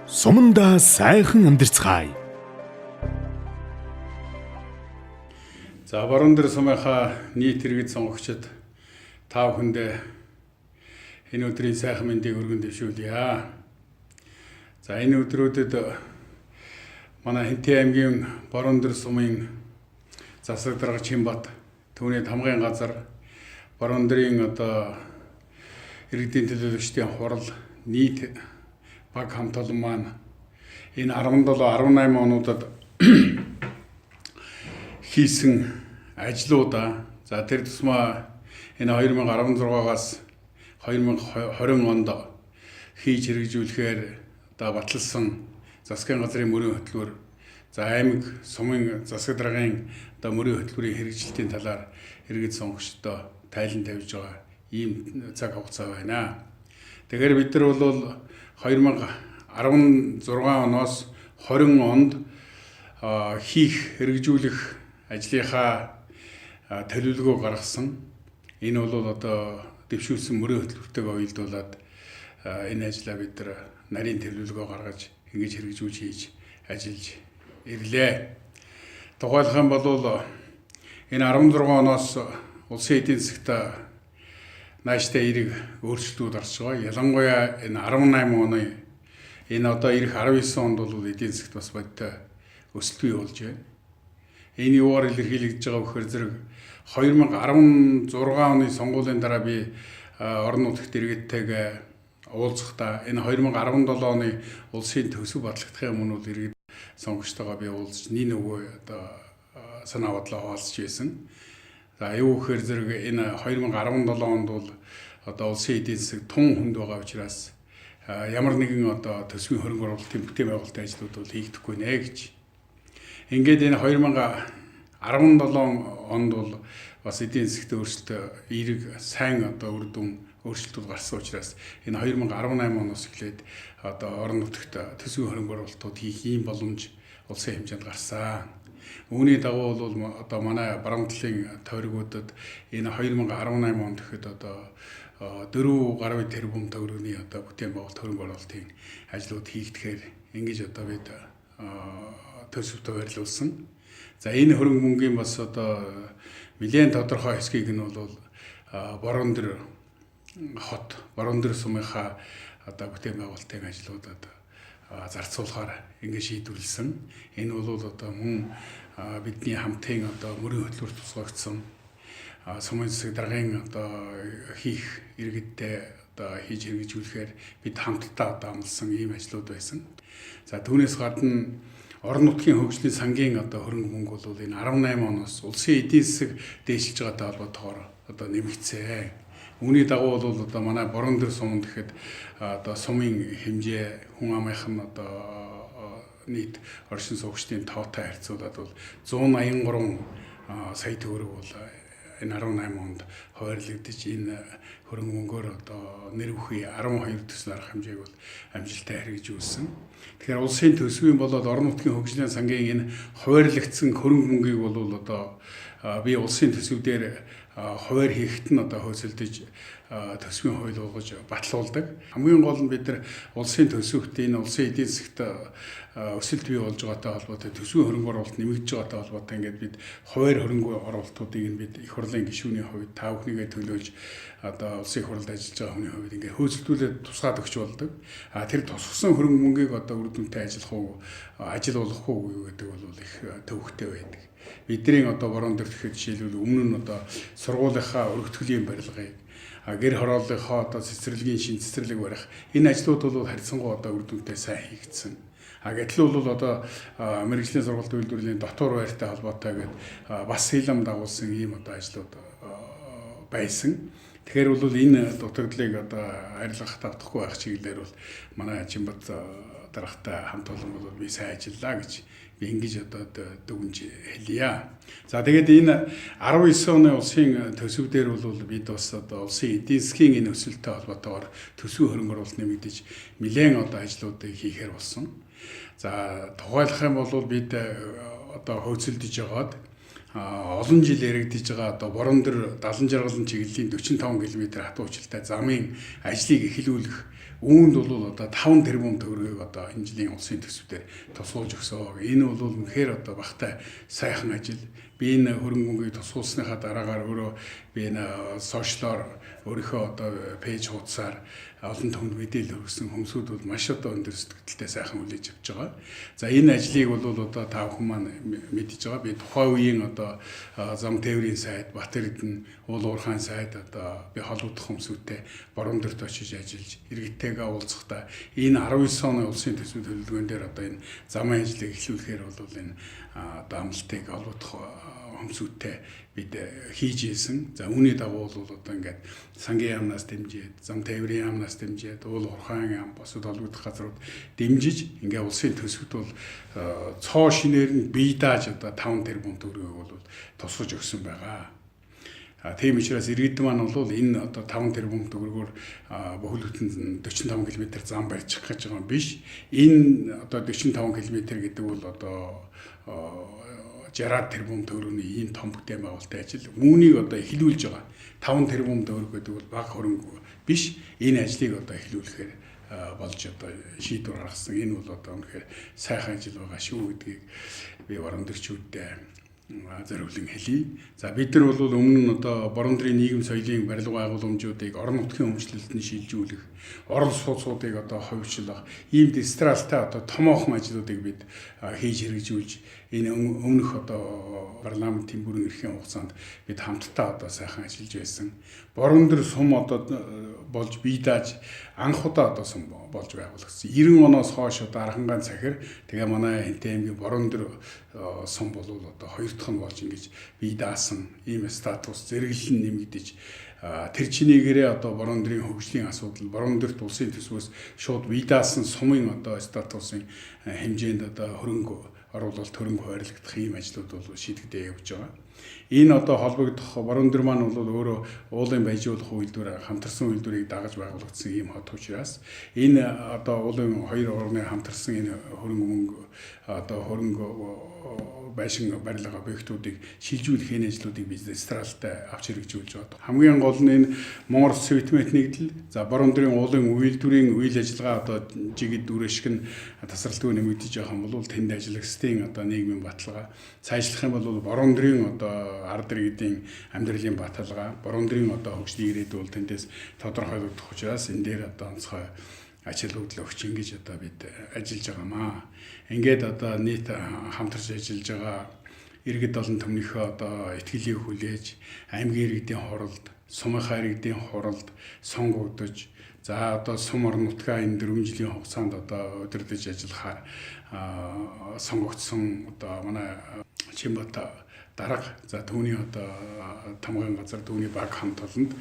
Сумандаа сайхан амьдарцгаая. За баруун дээр сумынхаа нийт иргэд сонгогчид та бүхэндээ энэ өдрийн сайхан мэндийг өргөн дэвшүүлье. За энэ өдрүүдэд манай Хэнтэй аймгийн баруун дээр сумын засаг дарга Чимбат түүний тамгын газар баруун дэрийн иргэдийн төлөөлөгчдийн хурал нийт баг хамт олон маань энэ 17-18 онуудад хийсэн ажлуудаа за тэр тусмаа энэ 2016-аас 2020 онд хийж хэрэгжүүлэхээр баталсан засгийн газрын мөрийн хөтөлбөр за аймаг сумын засаг даргын мөрийн хөтөлбөрийн хэрэгжилтийн талаар иргэд сонгогчдод тайлан тавьж байгаа ийм цаг хугацаа байна. Тэгэхээр бид нар бол 2016 оноос 20 онд хийх хэрэгжүүлэх ажлынхаа төлөвлөгөө гаргасан. Энэ бол дэвшүүлсэн мөрийн хөтөлбөртэйгээ уялдуулаад энэ ажлаа бид нар нарийн төлөвлөгөө гаргаж ингэж хэрэгжүүлж хийж ажиллаж ирлээ. Тухайлах юм бол энэ 16 оноос улсын эдийн засагт нааштай эерэг өөрчлөлтүүд орж байгаа. Ялангуяа энэ 18 оны энэ ирэх 19 онд бол эдийн засагт бас бодтой өсөлт бий болж байна. Энэ юугаар илэрхийлэгдэж байгаа вэхээр зэрэг 2016 оны сонгуулийн дараа би орон нутагт иргэдтэйгээ уулзахдаа энэ 2017 оны улсын төсөв батлагдахын өмнө бол иргэд сонгогчтойгоо би уулзч нэг нөгөө санаа бодлоо хуваалцж байсан. За юу гэхээр зэрэг энэ 2017 онд бол улсын эдийн засаг тун хүнд байгаа учраас ямар нэгэн төсвийн хөрөнгө оруулалтын бүтээн байгуулалтын ажлууд бол хийгдэхгүй нэ гэж. Ингээд энэ 2017 онд бол бас эдийн засгт өөрчлөлт эерэг сайн үр дүн өөрчлөлтүүд гарсан учраас энэ 2018 оноос эхлээд орон нутагт төсвийн хөрөнгө оруулалтууд хийх ийм боломж улсын хэмжээнд гарсан. Үүний дагуу бол манай баруун талын тойргуудад энэ 2018 онд гэхэд 4 гаруй тэрбум төгрөгийн бүтээн байгуулалт хөрөнгө оруулалтын ажлууд хийгдэхээр ингэж бид төсөвтөө барилуулсан. За энэ хөрөнгө мөнгийн бас нэлээд тодорхой хэсгийг нь бол баруун дээр хот, баруун дээр сумынхаа бүтээн байгуулалтын ажлуудад зарцуулахаар ингэ шийдвэрлсэн. Энэ бол мөн бидний хамтын мөрийн хөтөлбөр тусгагдсан сумын засаг даргын хийх иргэдтэй хийж хэрэгжүүлэхээр бид хамтдаа амласан ийм ажлууд байсан. За түүнээс гадна орон нутгийн хөгжлийн сангийн хөрөнгө мөнгө бол энэ 18 оноос улсын эдийн засаг дээшилж байгаатай холбоотойгоор нэмэгдсэн. Үүний дагуу бол манай баруун дээр суманд гэхэд сумын хэмжээ хүн амынхан нийт оршин суугчдын тоотой харьцуулаад бол 183 сая төгрөг бол энэ 18 онд хуваарлагдаж энэ хөрөнгө мөнгөөр нэр бүхий 12 төсөл арга хэмжээг бол амжилттай хэрэгжүүлсэн. Тэгэхээр улсын төсвийн болоод орон нутгийн хөгжлийн сангийн энэ хуваарлагдсан хөрөнгө мөнгийг бол би улсын төсөв дээр хуваар хийхэд нь хөөцөлдөж төсвийн хууль болгож батлуулдаг. Хамгийн гол нь бид нар улсын төсөвт энэ улсын эдийн засагт өсөлт бий болж байгаатай холбоотой төсвийн хөрөнгө оруулалт нэмэгдэж байгаатай холбоотой ингээд бид хуваар хөрөнгө оруулалтуудыг бид их хурлын гишүүний хувьд та бүхнийгээ төлөөлж улсын их хурлд ажиллаж байгаа хүний хувьд ингээд хөөцөлдүүлээд тусгаад өгч болдог. Тэр тусгасан хөрөнгө мөнгийг үр дүнтэй ажил болгох уу гэдэг бол их төвөгтэй байдаг. Бидний баруун дээр тэгэхээр жишээлбэл өмнө нь сургуулийнхаа өргөтгөлийн барилгыг гэр хорооллынхоо цэцэрлэгийн шин цэцэрлэг барих энэ ажлууд бол харьцангуй үр дүнтэй сайн хийгдсэн. Гэтэл бол мэргэжлийн сургалт үйлдвэрлэлийн дотор байртай холбоотой гэдэг бас сэлэм дагуулсан ийм ажлууд байсан. Тэгэхээр бол энэ дутагдлыг арилгах тавтахгүй байх чиглэлээр бол манай Чимбат даргатай хамт олон бол би сайн ажиллаа гэж би ингэж дүгнж хэлье. За тэгээд энэ 19 оны улсын төсөв дээр бол бид бас улсын эдийн засгийн энэ өсөлттэй холбоотойгоор төсвийн хөрөнгө оруулалт нэмэгдэж нэлээд ажлуудыг хийхээр болсон. За тухайлах юм бол бид хөөцөлдөж байгаад олон жил яригдж байгаа одоо Бороондор 70 жаргалан чиглэлийн 45 км хатуу учиртай замын ажлыг эхлүүлэх үүнд бол одоо 5 тэрбум төгрөгийг одоо энэ жилийн улсын төсвөөр тусгуулж өгсөн. Энэ бол үнэхээр одоо багтай сайхан ажил. Би энэ хөрөнгө мөнгийг тусгуулсныхаа дараагаар өөрөө би энэ сошиалор өөрийнхөө одоо пэйж хуудасаар олон түмэнд мэдээлэл өгсөн хүмүүсүүд бол маш одоо өндөр сэтгэлтэй сайхан хүлээж авч байгаа. За энэ ажлыг бол одоо та бүхэн маань мэдж байгаа. Би тухайн үеийн одоо зам тээврийн сайд, Бат Эрдэнэ, Уул уурхайн сайд одоо би холбогдох хүмүүстэй Бороондорт очиж ажиллаж иргэдтэйгээ уулзахдаа энэ 19 оны улсын төсвийн төлөвлөгөөн дээр одоо энэ замын ажлыг эхлүүлэхээр бол энэ одоо амлалтыг олгох хүмүүстэй бид хийж ийсэн. За үүний дагуу бол одоо ингээд сангийн яамнаас дэмжиж, зам тээврийн яамнаас дэмжиж, Уул уурхайн яам босод холбогдох газрууд дэмжиж ингээд улсын төсөвт бол цоо шинээр нь бие дааж одоо 5 тэрбум төгрөгийг бол тусгаж өгсөн байгаа. Тийм учраас иргэд маань бол энэ одоо 5 тэрбум төгрөгөөр бүхэл бүтэн 45 км зам барьчих гэж байгаа юм биш. Энэ одоо 45 км гэдэг бол одоо 60 тэрбум төгрөгийн ийм том бүтээн байгуулалтын ажил. Үүнийг одоо эхлүүлж байгаа. 5 тэрбум төгрөг гэдэг бол бага хөрөнгө биш. Энэ ажлыг одоо эхлүүлэхээр болж одоо шийдвэр гаргасан. Энэ бол одоо үнэхээр сайхан ажил байгаа шүү гэдгийг би Бороондорчуудад зориулан хэлье. За бид нар бол өмнө нь одоо Бороондорын нийгэм соёлын барилга байгууламжуудыг орон нутгийн өмчлөлтөнд шилжүүлэх, орон сууцуудыг одоо ховшлох, ийм дистралтай одоо томоохон ажлуудыг бид хийж хэрэгжүүлж энэ өмнөх одоо парламентын бүрэн эрхийн хугацаанд бид хамтдаа одоо сайхан ажиллаж байсан. Бороондор сум одоо болж бие дааж анх удаа одоо сум болж байгуулагдсан. 90 оноос хойш одоо Архангай цахир тэгээ манай Хэнтэй аймгийн Бороондор сум бол одоо хоёр дахь нь болж ингэж бие даасан ийм статус зэрэглэн нэмэгдэж тэр чинийгээрээ одоо Бороондорын хөгжлийн асуудал, Бороондорт улсын төсвөөс шууд бие даасан сумын одоо статусын хэмжээнд одоо хөрөнгө оруулалт, хөрөнгө хуваарлагдах ийм ажлууд бол шийдэгдээ явж байгаа. Энэ одоо холбогдох Бороондор маань бол өөрөө уулын баяжуулах үйлдвэр, хамтарсан үйлдвэрийг дагаж байгуулагдсан ийм хот учраас энэ одоо уулын хоёр орны хамтарсан энэ хөрөнгө мөнгө одоо хөрөнгө байшин барилга объектуудыг шилжүүлэх энэ ажлуудыг бизнес стралтай авч хэрэгжүүлж байгаа. Хамгийн гол нь энэ Монгол Светмет нэгдэл, за Бороондорын уулын үйлдвэрийн үйл ажиллагаа одоо жигэд дүрэшг нь тасралтгүй нэмэгдэж байгаа юм бол тэнд ажиллагчдын одоо нийгмийн баталгаа цаашлах юм бол Бороондорын одоо ард иргэдийн амьдралын баталгаа, Бороондорын одоо хөгжлийн ирээдүй бол тэндээс тодорхойлогдох учраас энэ дээр одоо онцгой ажил хөдлөл өгч ингэж одоо бид ажиллаж байгаамаа. Ингээд одоо нийт хамтарч ажиллаж байгаа иргэд олон түмнийхээ одоо итгэлийг хүлээж, аймгийн иргэдийн хуралд, сумынхаа иргэдийн хуралд сонгогдож, за одоо сум орон нутгаа энэ 4 жилийн хугацаанд одоо удирдах ажиллахаар сонгогдсон одоо манай Чимбат дарга, за түүний одоо тамгын газар, түүний баг хамт олонд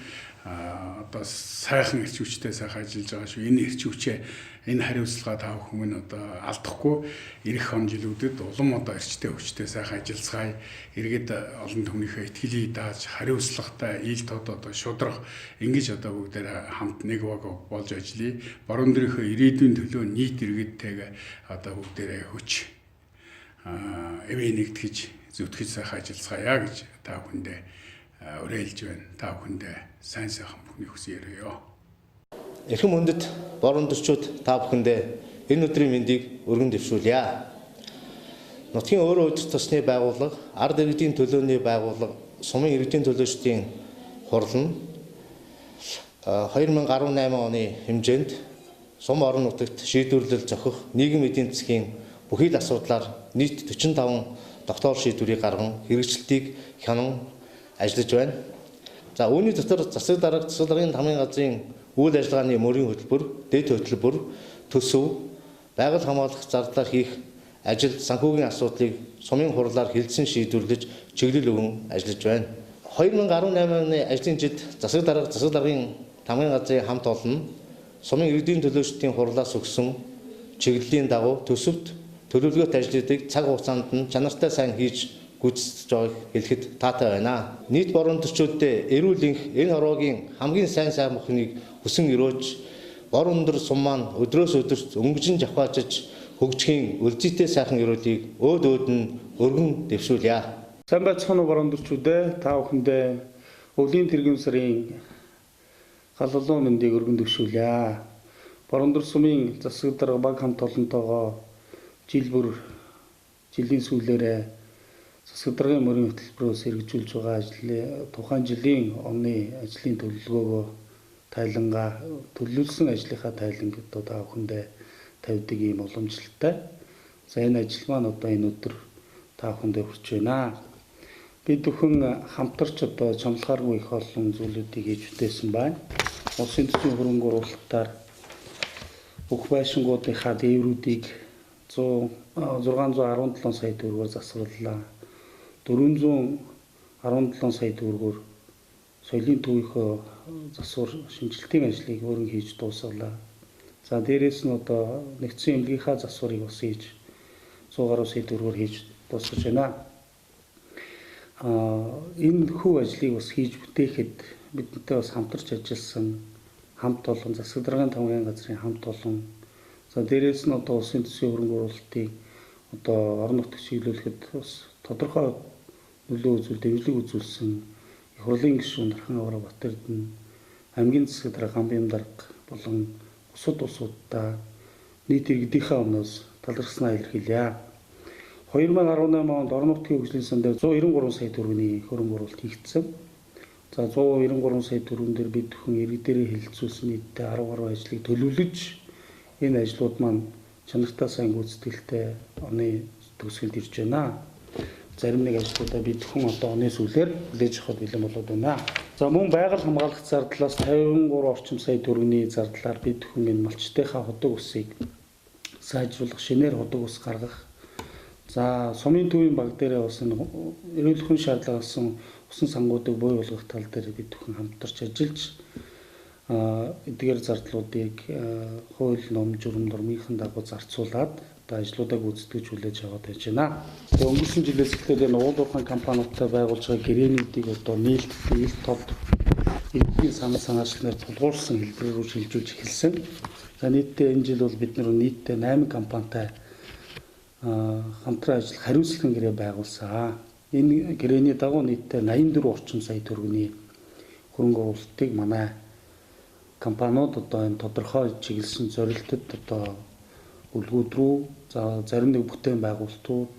одоо сайхан эрч хүчтэй сайхан ажиллаж байгаа шүү. Энэ эрч хүчээ, энэ хариуцлага та бүхэн одоо алдахгүй ирэх он жилүүдэд улам одоо эрчтэй хүчтэй сайхан ажиллацгаая. Иргэд олон түмнийхээ итгэлийг дааж, хариуцлагатай ил тод одоо шудрах ингэж одоо бүгдээр хамт нэг баг болж ажиллая. Бороондорынхөө ирээдүйн төлөө нийт иргэдтэйгээ одоо бүгдээрээ хүч эвээ нэгтгэж зүтгэж сайхан ажиллацгаая гэж та бүхэндээ уриалж байна. Та бүхэндээ сайн сайхан бүхний хүсье өргөё. Эрхэм хүндэт Бороондорчууд та бүхэндээ энэ өдрийн мэндийг өргөн дэвшүүлье. Нутгийн өөрөө удирдах тосны байгууллага, ард иргэдийн төлөөний байгууллага, сумын иргэдийн төлөөчдийн хурал нь 2018 оны хэмжээнд сум орон нутагт шийдвэрлэл зохих нийгэм эдийн засгийн бүхий л асуудлаар нийт 45 доктор шийдвэрийг гарган хэрэгжилтийг хянан ажиллаж байна. За үүний дотор засаг даргын тамгын газрын үйл ажиллагааны мөрийн хөтөлбөр, дэд хөтөлбөр, төсөв, байгаль хамгаалах зардлаар хийх ажил, санхүүгийн асуудлыг сумын хурлаар хэлэлцэн шийдвэрлэж чиглэл өгөн ажиллаж байна. 2018 оны ажлын жилд засаг даргын тамгын газрын хамт олон сумын иргэдийн төлөөчдийн хурлаас өгсөн чиглэлийн дагуу төсөвт төлөвлөгөөт ажлуудыг цаг хугацаанд нь чанартай сайн хийж гүйцэтгэж байгааг хэлэхэд таатай байна. Нийт Бороондорчуудад эрүүл энх энэ хорвоогийн хамгийн сайн мөхнийг хүсэн өрөөж Бороондор сум маань өдрөөс өдөрт өнгөжин жавхаажиж хөгжихийн өлзийтэй сайхан өрөөдийг өөд нь өргөн дэвшүүлье. Сайн байцгаана уу баруундарчуудаа, та бүхэндээ өвлийн тэргүүн сарын галлуу мэндийг өргөн төвшүүлье. Баруундар сумын засаг дарга баг хамт олонтойгоо жилийн сүүлээрээ засаг даргын мөрийн хөтөлбөрөөс хэрэгжүүлж байгаа ажлын тухайн жилийн оны ажлын төлөвлөгөөгөө тайлангаа төлөвлөсөн ажлынхаа тайланг одоо та бүхэндээ тавьдаг ийм уламжлалтай. За энэ ажил маань одоо энэ өдөр та бүхэндээ хүрч байна. Бид бүхэн хамтарч одоо чамлахааргүй их олон зүйлүүдийг хийж бүтээсэн байна. Улсын төсвийн хөрөнгө оруулалтаар бүх байшингуудынхаа дээврүүдийг 617 сая төгрөгөөр засварлаа. 417 сая төгрөгөөр соёлын төвийнхөө засвар шинжилтийн ажлыг өөрөн хийж дуусгалаа. За дээрээс нь одоо нэгдсэн эмнэлгийнхаа засварыг бас хийж 100 гаруй сая төгрөгөөр хийж дуусгаж байна. Энэ хөв ажлыг бас хийж бүтээхэд бидэнтэй бас хамтарч ажилласан хамт олон засаг даргын тамгын газрын хамт олон за дээрээс нь одоо улсын төсвийн хөрөнгө оруулалтыг одоо орон нутагт чиглүүлэхэд бас тодорхой нөлөө үзүүл дэвшлиг үзүүлсэн их хурлын гишүүн Нархан Авраа Батэрдэн аймгийн засаг дарга Гамбин дарга болон улсуудаа нийт иргэдийнхээ өмнөөс талархснаа илэрхийлье. 2018 онд орон нутгийн хөгжлийн сан дээр 193 сая төгрөгийн хөрөнгө оруулалт хийгдсэн. За 193 сая төгрөгөн дээр бид бүхэн иргэдээрээ хэлэлцүүлсэн нийтдээ 10 гаруй ажлыг төлөвлөж энэ ажлууд маань чанартай сайн гүйцэтгэлтэй оны төгсгөлд ирж байна. Зарим нэг ажлуудаа бид бүхэн одоо оны сүүлээр хүлээж авах бэлэн болоод байна. За мөн байгаль хамгаалах зардлаас 53 орчим сая төгрөгийн зардлаар бид бүхэн энэ малчтынхаа ходог усыг сайжруулах, шинээр ходог ус гаргах. За сумын төвийн баг дээрээ бас эрүүл хүн шаардлагалсан усан сангуудыг бий болгох тал дээр бид бүхэн хамтарч ажиллаж эдгээр зардлуудыг хууль ном журам нормынхан дагуу зарцуулаад одоо ажлуудаа гүйцэтгэж хүлээж аваад байж байна. Тэгээ өнгөрсөн жилээс эхлээд энэ уулуурхан компаниудтай байгуулж байгаа гэрээнүүдийг одоо нийлт тод эдгээр санаачлалаар тулгуурсан хэлбэрээр рүү шилжүүлж эхэлсэн. За нийтдээ энэ жил бол бид нийтдээ 8 компанитай хамтран ажиллах хариуцлагын гэрээ байгуулсан. Энэ гэрээний дагуу нийтдээ 84 орчим сая төгрөгийн хөрөнгө оруулалтыг манай компаниуд одоо энэ тодорхой чиглэсэн зорилтод одоо үлгүүд рүү за зарим нэг бүтээн байгуулалтууд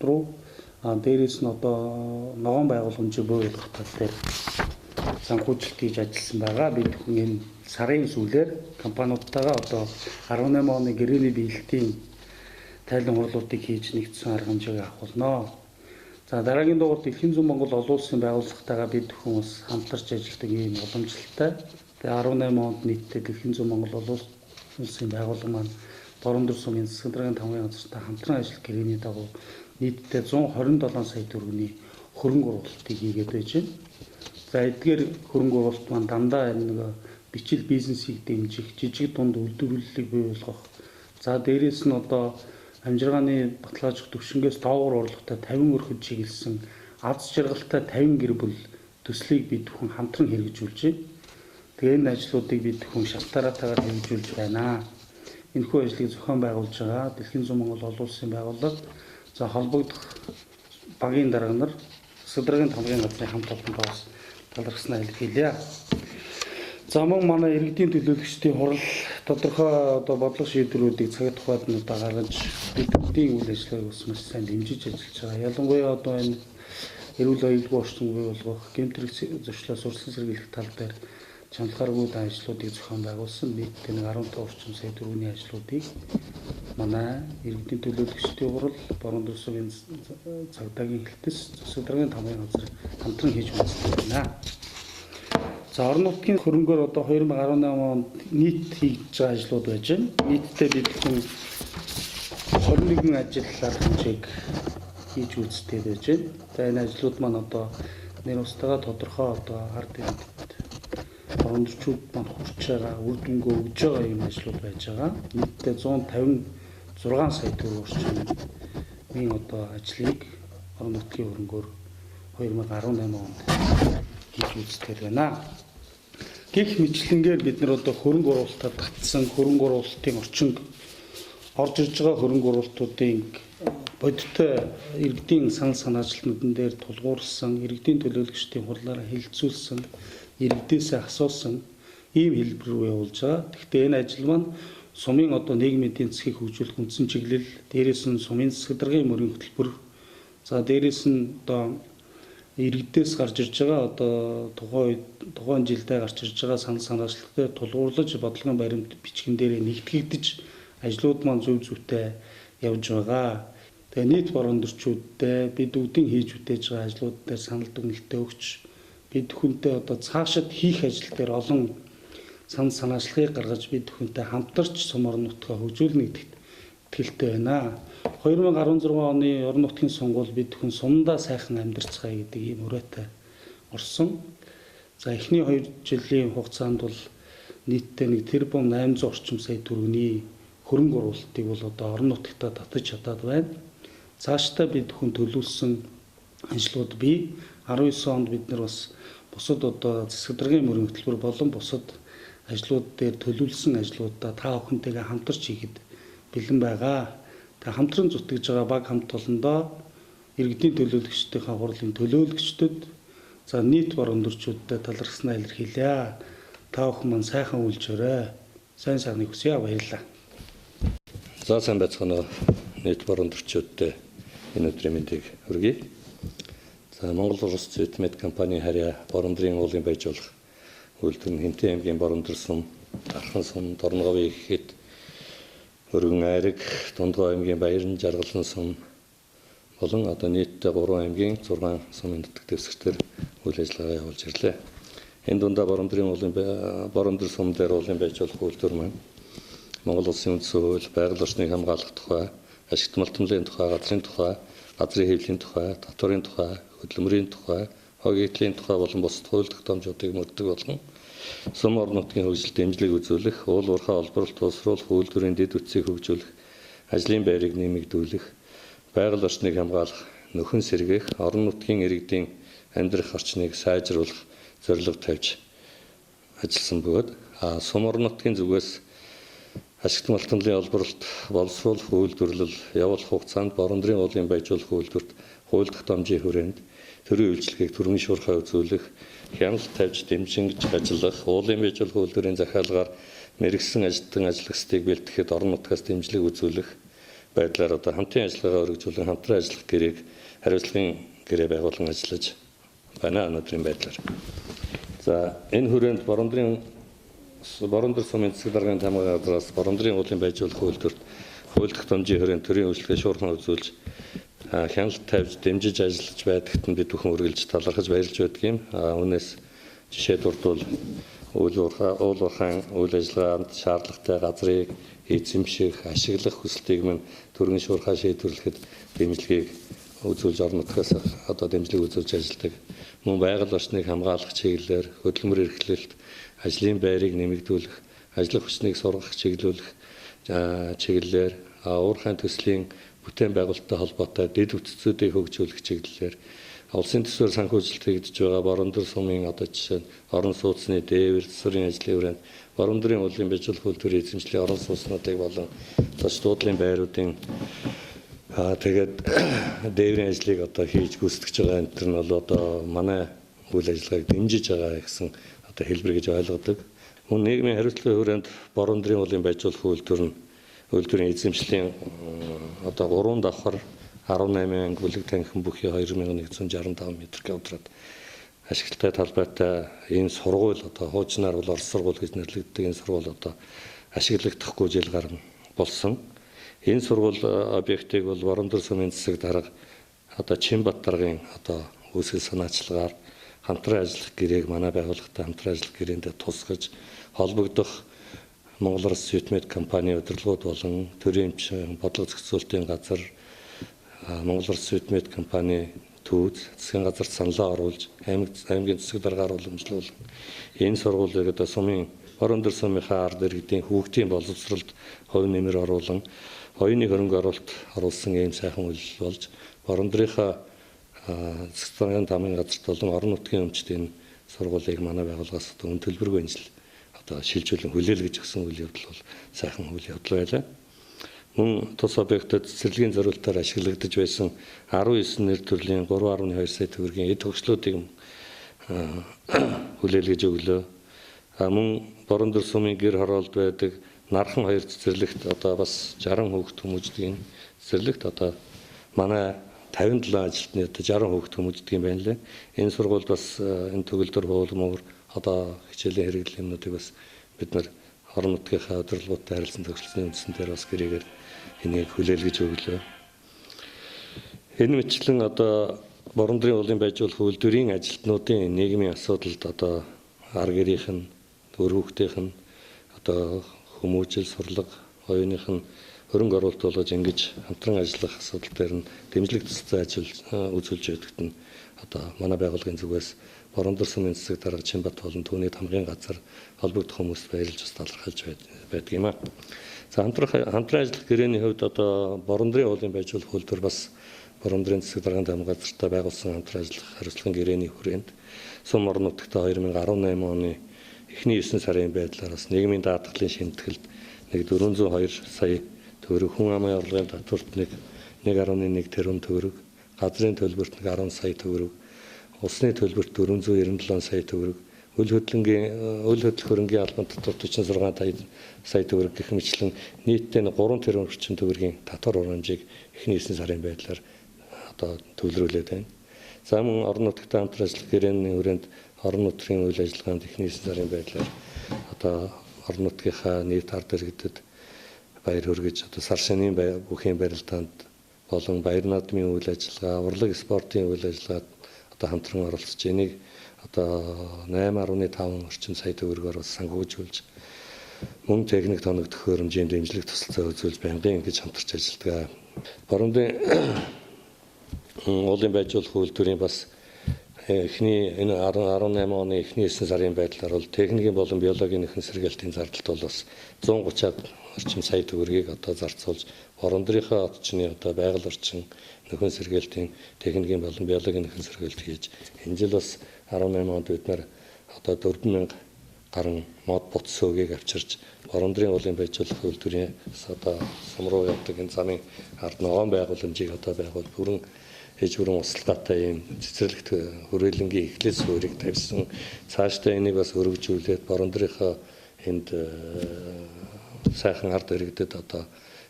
руу дээрээс нь одоо ногоон байгууламжийг бий болгох тал дээр санхүүжилт хийж ажилласан байгаа. Бид бүхэн энэ сарын сүүлээр компаниудтайгаа одоо 18 оны гэрээний биелэлтийн тайлан хурлуудыг хийж нэгдсэн арга хэмжээг авах болно. За дараагийн дугаарт Дэлхийн зүүн Монгол олон улсын байгууллагатайгаа бид бүхэн бас хамтарч ажилладаг ийм уламжлалтай. Тэгээ 18 онд нийтдээ Дэлхийн зүүн Монгол олон улсын байгууллага маань Баруундар сумын засаг даргын тамгын газартай хамтран ажиллах гэрээний дагуу нийтдээ 127 сая төгрөгийн хөрөнгө оруулалтыг хийгээд байж байна. За эдгээр хөрөнгө оруулалт маань дандаа нэг бичил бизнесийг дэмжих, жижиг дунд үйлдвэрлэлийг бий болгох. За дээрээс нь одоо амжиргааны баталгаажих төвшингээс доогуур орлоготой 50 өрхөд чиглэсэн аз жаргалтай 50 гэр бүл төслийг бид бүхэн хамтран хэрэгжүүлж байна. Тэгээ энэ ажлуудыг бид бүхэн шалтгараатаагаар хэрэгжүүлж байна. Энэхүү ажлыг зохион байгуулж байгаа Дэлхийн зүүн Монгол олон улсын байгууллага за холбогдох багийн дарга нар засаг даргын тамгын газрын хамт олонтойгоос талархснаа илэрхийлье. За мөн манай иргэдийн төлөөлөгчдийн хурал тодорхой одоо бодлого шийдвэрүүдийг цаг тухайд нь одоо гаргаж бидний үйл ажиллагааг бас маш сайн дэмжиж ажиллаж байгаа. Ялангуяа одоо энэ эрүүл аюулгүй орчин бий болгох, гэмтрэх зөрчлөөс урьдчилан сэргийлэх тал дээр чанархааргүй ажлуудыг зохион байгуулсан. Нийтдээ 15 орчим сая төгрөгийн ажлуудыг манай иргэдийн төлөөлөгчдийн хурал, Баруундар сумын цагдаагийн хэлтэс, засаг даргын тамгын газар хамтран хийж байна. За орон нутгийн хөрөнгөөр одоо 2018 онд нийт хийж байгаа ажлууд байж байна. Нийтдээ бид бүхэн 21 ажил арга хэмжээг хийж гүйцэтгэж байж байна. За энэ ажлууд маань одоо нэр устдаа тодорхой одоо ард иргэдэд орончууд маань хүрч байгаа, үр дүнгээ өгж байгаа юм ажлууд байж байгаа. Нийтдээ 156 сая төгрөг орчим одоо ажлыг орон нутгийн хөрөнгөөр 2018 онд хийж гүйцэтгэж байна. Гэх мэтлэнгээр бид нар одоо хөрөнгө оруулалтад татсан хөрөнгө оруулалтын орчинг орж ирж байгаа хөрөнгө оруулалтуудын бодиттой иргэдийн санал санаачлалтнуудын дээр тулгуурсан, иргэдийн төлөөлөгчдийн хурлаараа хэлэлцүүлсэн, иргэдээсээ асуусан ийм хэлбэр рүү явуулж байгаа. Гэхдээ энэ ажил маань сумын одоо нийгмийн эдийн засгийг хөгжүүлэх үндсэн чиглэл, дээрээс нь сумын засаг даргын мөрийн хөтөлбөр, за дээрээс нь одоо иргэдээс гарч ирж байгаа одоо тухайн жилдээ гарч ирж байгаа санал санаачлалтай тулгуурлаж бодлогын баримт бичгэн дээрээ нэгтгэгдэж ажлууд маань зөв зөвтэй явж байгаа. Тэгээ нийт бор өндөрчүүдтэй бид үүдийн хийж бүтээж байгаа ажлууд дээр санал дүгнэлтээ өгч бид хүнтэй одоо цаашид хийх ажил дээр олон санал санаачлагыг гаргаж бид хүнтэй хамтарч сум орон нутгаа хөгжүүлнэ гэдэгт итгэлтэй байна. 2016 оны орон нутгийн сонгуул бид хүн сумдаа сайхан амьдарцгаая гэдэг ийм өрөөтэй орсон. За эхний 2 жилийн хугацаанд бол нийтдээ 1 тэрбум 800 орчим сая төгрөгийн хөрөнгө оруулалтыг бол одоо орон нутгатаа татаж чадаад байна. Цаашдаа бид хүн төлөвлөсөн ажлууд бий. 19 онд бид нар бас бусад одоо засаг даргын мөрийн хөтөлбөр болон бусад ажлууд дээр төлөвлөсөн ажлуудаа та бүхэнтэйгээ хамтарч хийхэд бэлэн байгаа. Тэгээ хамтран зүтгэж байгаа баг хамт олондоо иргэдийн төлөөлөгчдийнхээ хурлын төлөөлөгчдөд за нийт бор өндөрчүүдтэй талархснаа илэрхийлье. Та бүхэн маань сайхан үйлчээрэй. Сайн сайхныг хүсье. Баярлалаа. За сайн байцгаана уу нийт бор өндөрчүүдтэй энэ өдрийн мэндийг хүргэе. За Монгол Улс Цэвэтмэд компани харьяа борондрын уулын байж болох үйлдвэр нь Хэмтэн аймгийн Борондор сум, Архан сум, Дорноговын ихэд Өргөн айраг, Дундгой аймгийн Баярн Жаргалан сум болон одоо нийтдээ 3 аймгийн 6 сумын нутаг дэвсгчдэр үйл ажиллагаа явуулж ирлээ. Энэ дундаа Борондор сум дээр уулын байж болох үйлдвэр маань Монгол Улсын үндсэн хууль, байгаль орчныг хамгаалах тухай, ашигт малтмлын тухай, газрын тухай, газрын хэвлэлийн тухай, татварын тухай, хөдөлмөрийн тухай, хог эдлийн тухай болон бусад хууль тогтоомжуудыг мөрдөг болгон сум орон нутгийн хөгжилд дэмжлэг үзүүлэх, уул уурхай олборлолт тусруулах, үйлдвэрийн дэд үтсийг хөгжүүлэх, ажлын байрыг нэмэгдүүлэх, байгаль орчныг хамгаалах, нөхөн сэргээх, орон нутгийн иргэдийн амьдрах орчныг сайжруулах зорилго тавьж ажилласан бөгөөд сум орон нутгийн зүгээс ашигт малтмлын олборлолт боловсруулах үйлдвэрлэл явуулах хугацаанд борондрын уулын баяжуулах үйлдвэрт хууль тогтоомжийн хүрээнд төрийн үйлчлэгийг түргэн шуурхай үзүүлэх, хяналт тавьж дэмжингэж ажиллах, уулын баяжуулах үйлдвэрийн захиалгаар мэрэгсэн ажилтан ажиллагчдыг бэлтгэхэд орон нутгаас дэмжлэг үзүүлэх байдлаар одоо хамтын ажиллагаагаа өргөжүүлэн хамтран ажиллах гэрээг хариуцлагын гэрээ байгуулан ажиллаж байна өнөөдрийн байдлаар. За энэ хүрээнд Борондор сумын засаг даргын тамгын газраас борондрын уулын баяжуулах үйлдвэрт хууль тогтоомжийн хүрээнд төрийн үйлчлэгээ шуурхан үзүүлж хяналт тавьж дэмжиж ажиллаж байдагт нь бид бүхэн үргэлж талархаж баярлж байдаг юм. Үүнээс жишээ дурдвал уул уурхайн үйл ажиллагаанд шаардлагатай газрыг эзэмших, ашиглах хүслийг мань төрийн шуурхай шийдвэрлэхэд дэмжлэгийг үзүүлж орон нутгаас одоо дэмжлэг үзүүлж ажилладаг. Мөн байгаль орчныг хамгаалах чиглэлээр хөдөлмөр эрхлэлт, ажлын байрыг нэмэгдүүлэх, ажлын хүчнийг сургах чиглэлээр уурхайн төслийн бүтээн байгуулалттай холбоотой дэд үтцүүдийг хөгжүүлэх чиглэлээр улсын төсвөр санхүүжилт хийгдэж байгаа Борондор сумын одоо жишээ нь орон сууцны дээвэр засварын ажлын хүрээнд Борондрын уулын баяжуулах үйлдвэрийн эзэмшлийн орон сууцнуудыг болон дуудлын байруудын тэгээд дээврийн ажлыг одоо хийж гүйцэтгэж байгаа энэ нь бол одоо манай үйл ажиллагааг дэмжиж байгаа гэсэн одоо хэлбэр гэж ойлгодог. Мөн нийгмийн хариуцлагын хүрээнд Борондрын уулын баяжуулах үйлдвэрийн эзэмшлийн одоо 3 давхар 18 анги бүлэг танхим бүхий 2165 м²-д ашиглалтай талбайтай энэ сургууль одоо хуучнаар бол Орос сургууль гэж нэрлэгддэг энэ сургууль одоо ашиглагдахгүй жил гарна болсон. Энэ сургууль объектыг бол Борондор сумын засаг дарга одоо Чинбат даргын одоо үүсгэл санаачлагаар хамтран ажиллах гэрээг манай байгууллагатай хамтран ажиллах гэрээндээ тусгаж холбогдох Монгол Улс Цэвэтмэд компани удирдлагууд болон төрийн бодлого зохицуулалтын газар Монгол Улс Цэвэтмэд компани төвд засгийн газарт саналаа оруулж аймгийн засаг даргаар уламжлуулан энэ сургуулийг одоо сумын Борондор сумынхаа ард иргэдийн хүүхдийн боловсролд хувь нэмэр оруулан оюуны хөрөнгө оруулалт оруулсан ийм сайхан үйл болж Борондорынхаа засаг даргын тамгын газарт болон орон нутгийн өмчт энэ сургуулийг манай байгууллагаас одоо өн төлбөргүй ажил одоо шилжүүлэн хүлээлгэж өгсөн үйл явдал бол сайхан үйл явдал байлаа. мөн тус объектод цэцэрлэгийн зорилтоор ашиглагдаж байсан 19 нэр төрлийн 3.2 сая төгрөгийн эд хөгжлүүдийг хүлээлгэж өглөө. Мөн Борон сумын гэр хороолд байдаг Нархан 2 цэцэрлэгт одоо бас 60 хүүхэд хүмүүждэг цэцэрлэгт одоо манай 57 ажилтны одоо 60 хүүхэд хүмүүждэг юм байна лээ. Энэ сургуульд бас энэ төгөлдөр хуулмаар одоо хичээлийн хэрэглэл юмнуудыг бас бид нар орон нутгийнхаа удирдлагуудтай харилцан төвчлөлийн үндсэн дээр бас гэрээгээр энийг хүлээлгэж өглөө. Энэ мэтлэн одоо Борондрын уулын байжуулах үйлдвэрийн ажилтнуудын нийгмийн асуудалд одоо ар гэрийнх нь, өр хүүхдийнх нь одоо хүмүүжил, сурлага, оюуных нь хөрөнгө оруулалт болгож ингэж хамтран ажиллах асуудал дээр нь дэмжлэг тусцаа ажил үзүүлж байдагт нь одоо манай байгууллагын зүгээс Борон сумын засаг дарга Чинбат болон түүний тамгын газар холбогдох хүмүүст баярлж бас талархаж байдаг юм аа. За хамтран ажиллах гэрээний хувьд одоо Борондрын уулын байжуулах үйлдвэр бас Борондрын засаг дарганы тамгын газартай байгуулсан хамтран ажиллах хариуцлагын гэрээний хүрээнд сум орон нутагта 2018 оны эхний 9 сарын байдлаар бас нийгмийн даатгалын шимтгэлд нэг 402 сая төгрөг, хүн амын орлогын татварт 1.1 тэрбум төгрөг, газрын төлбөрт 10 сая төгрөг, усны төлбөрт 497 сая төгрөг, үл хөдлөх хөрөнгийн албан татвар 46 сая төгрөг гэх мэтлэн нийтдээ 3 тэрбум орчим төгрөгийн татвар урамжийг эхний 9 сарын байдлаар одоо төлрүүлээд байна. За мөн орон нутагт хамтран ажиллах гэрээний хүрээнд орон нутгийн үйл ажиллагаанд эхний 9 сарын байдлаар одоо орон нутгийнхаа нийт ард иргэдэд баяр хүргэж одоо сар шинийн бүхийн барилдаанд болон баяр наадмын үйл ажиллагаа, урлаг спортын үйл ажиллагаанд одоо хамтран оролцож энийг одоо 8.5 орчим сая төгрөгөөр бас санхүүжүүлж мөн техник тоногдох хөрөмжийн дэмжлэг тусалцаа үзүүлж байнгын ингэж хамтарч ажилладаг. Борондрын уулын байжуулах үйлдвэрийн бас эхний энэ 18 оны эхний 9 сарын байдлаар бол техникийн болон биологийн нөхөн сэргээлтийн зардалт бол бас 130-аад орчим сая төгрөгийг одоо зарцуулж Борондрынхаа отчны одоо байгаль орчин нөхөн сэргээлтийн техникийн болон биологийн нөхөн сэргээлт хийж энэ жил бас 18 онд бид нар одоо 4000 гаруй мод бутс өгийг авчирч Борондрын уулын байжуулах үйлдвэрийн одоо сум руу явдаг энэ замын ард ногоон байгууламжийг одоо байгуул бүрэн ээж бүрэн усталгаатай ийм цэцэрлэгт хүрээлэнгийн эхлэл суурийг тавьсан. Цаашдаа энийг бас өргөжүүлээд Борондрынхаа энд сайхан ард иргэдэд одоо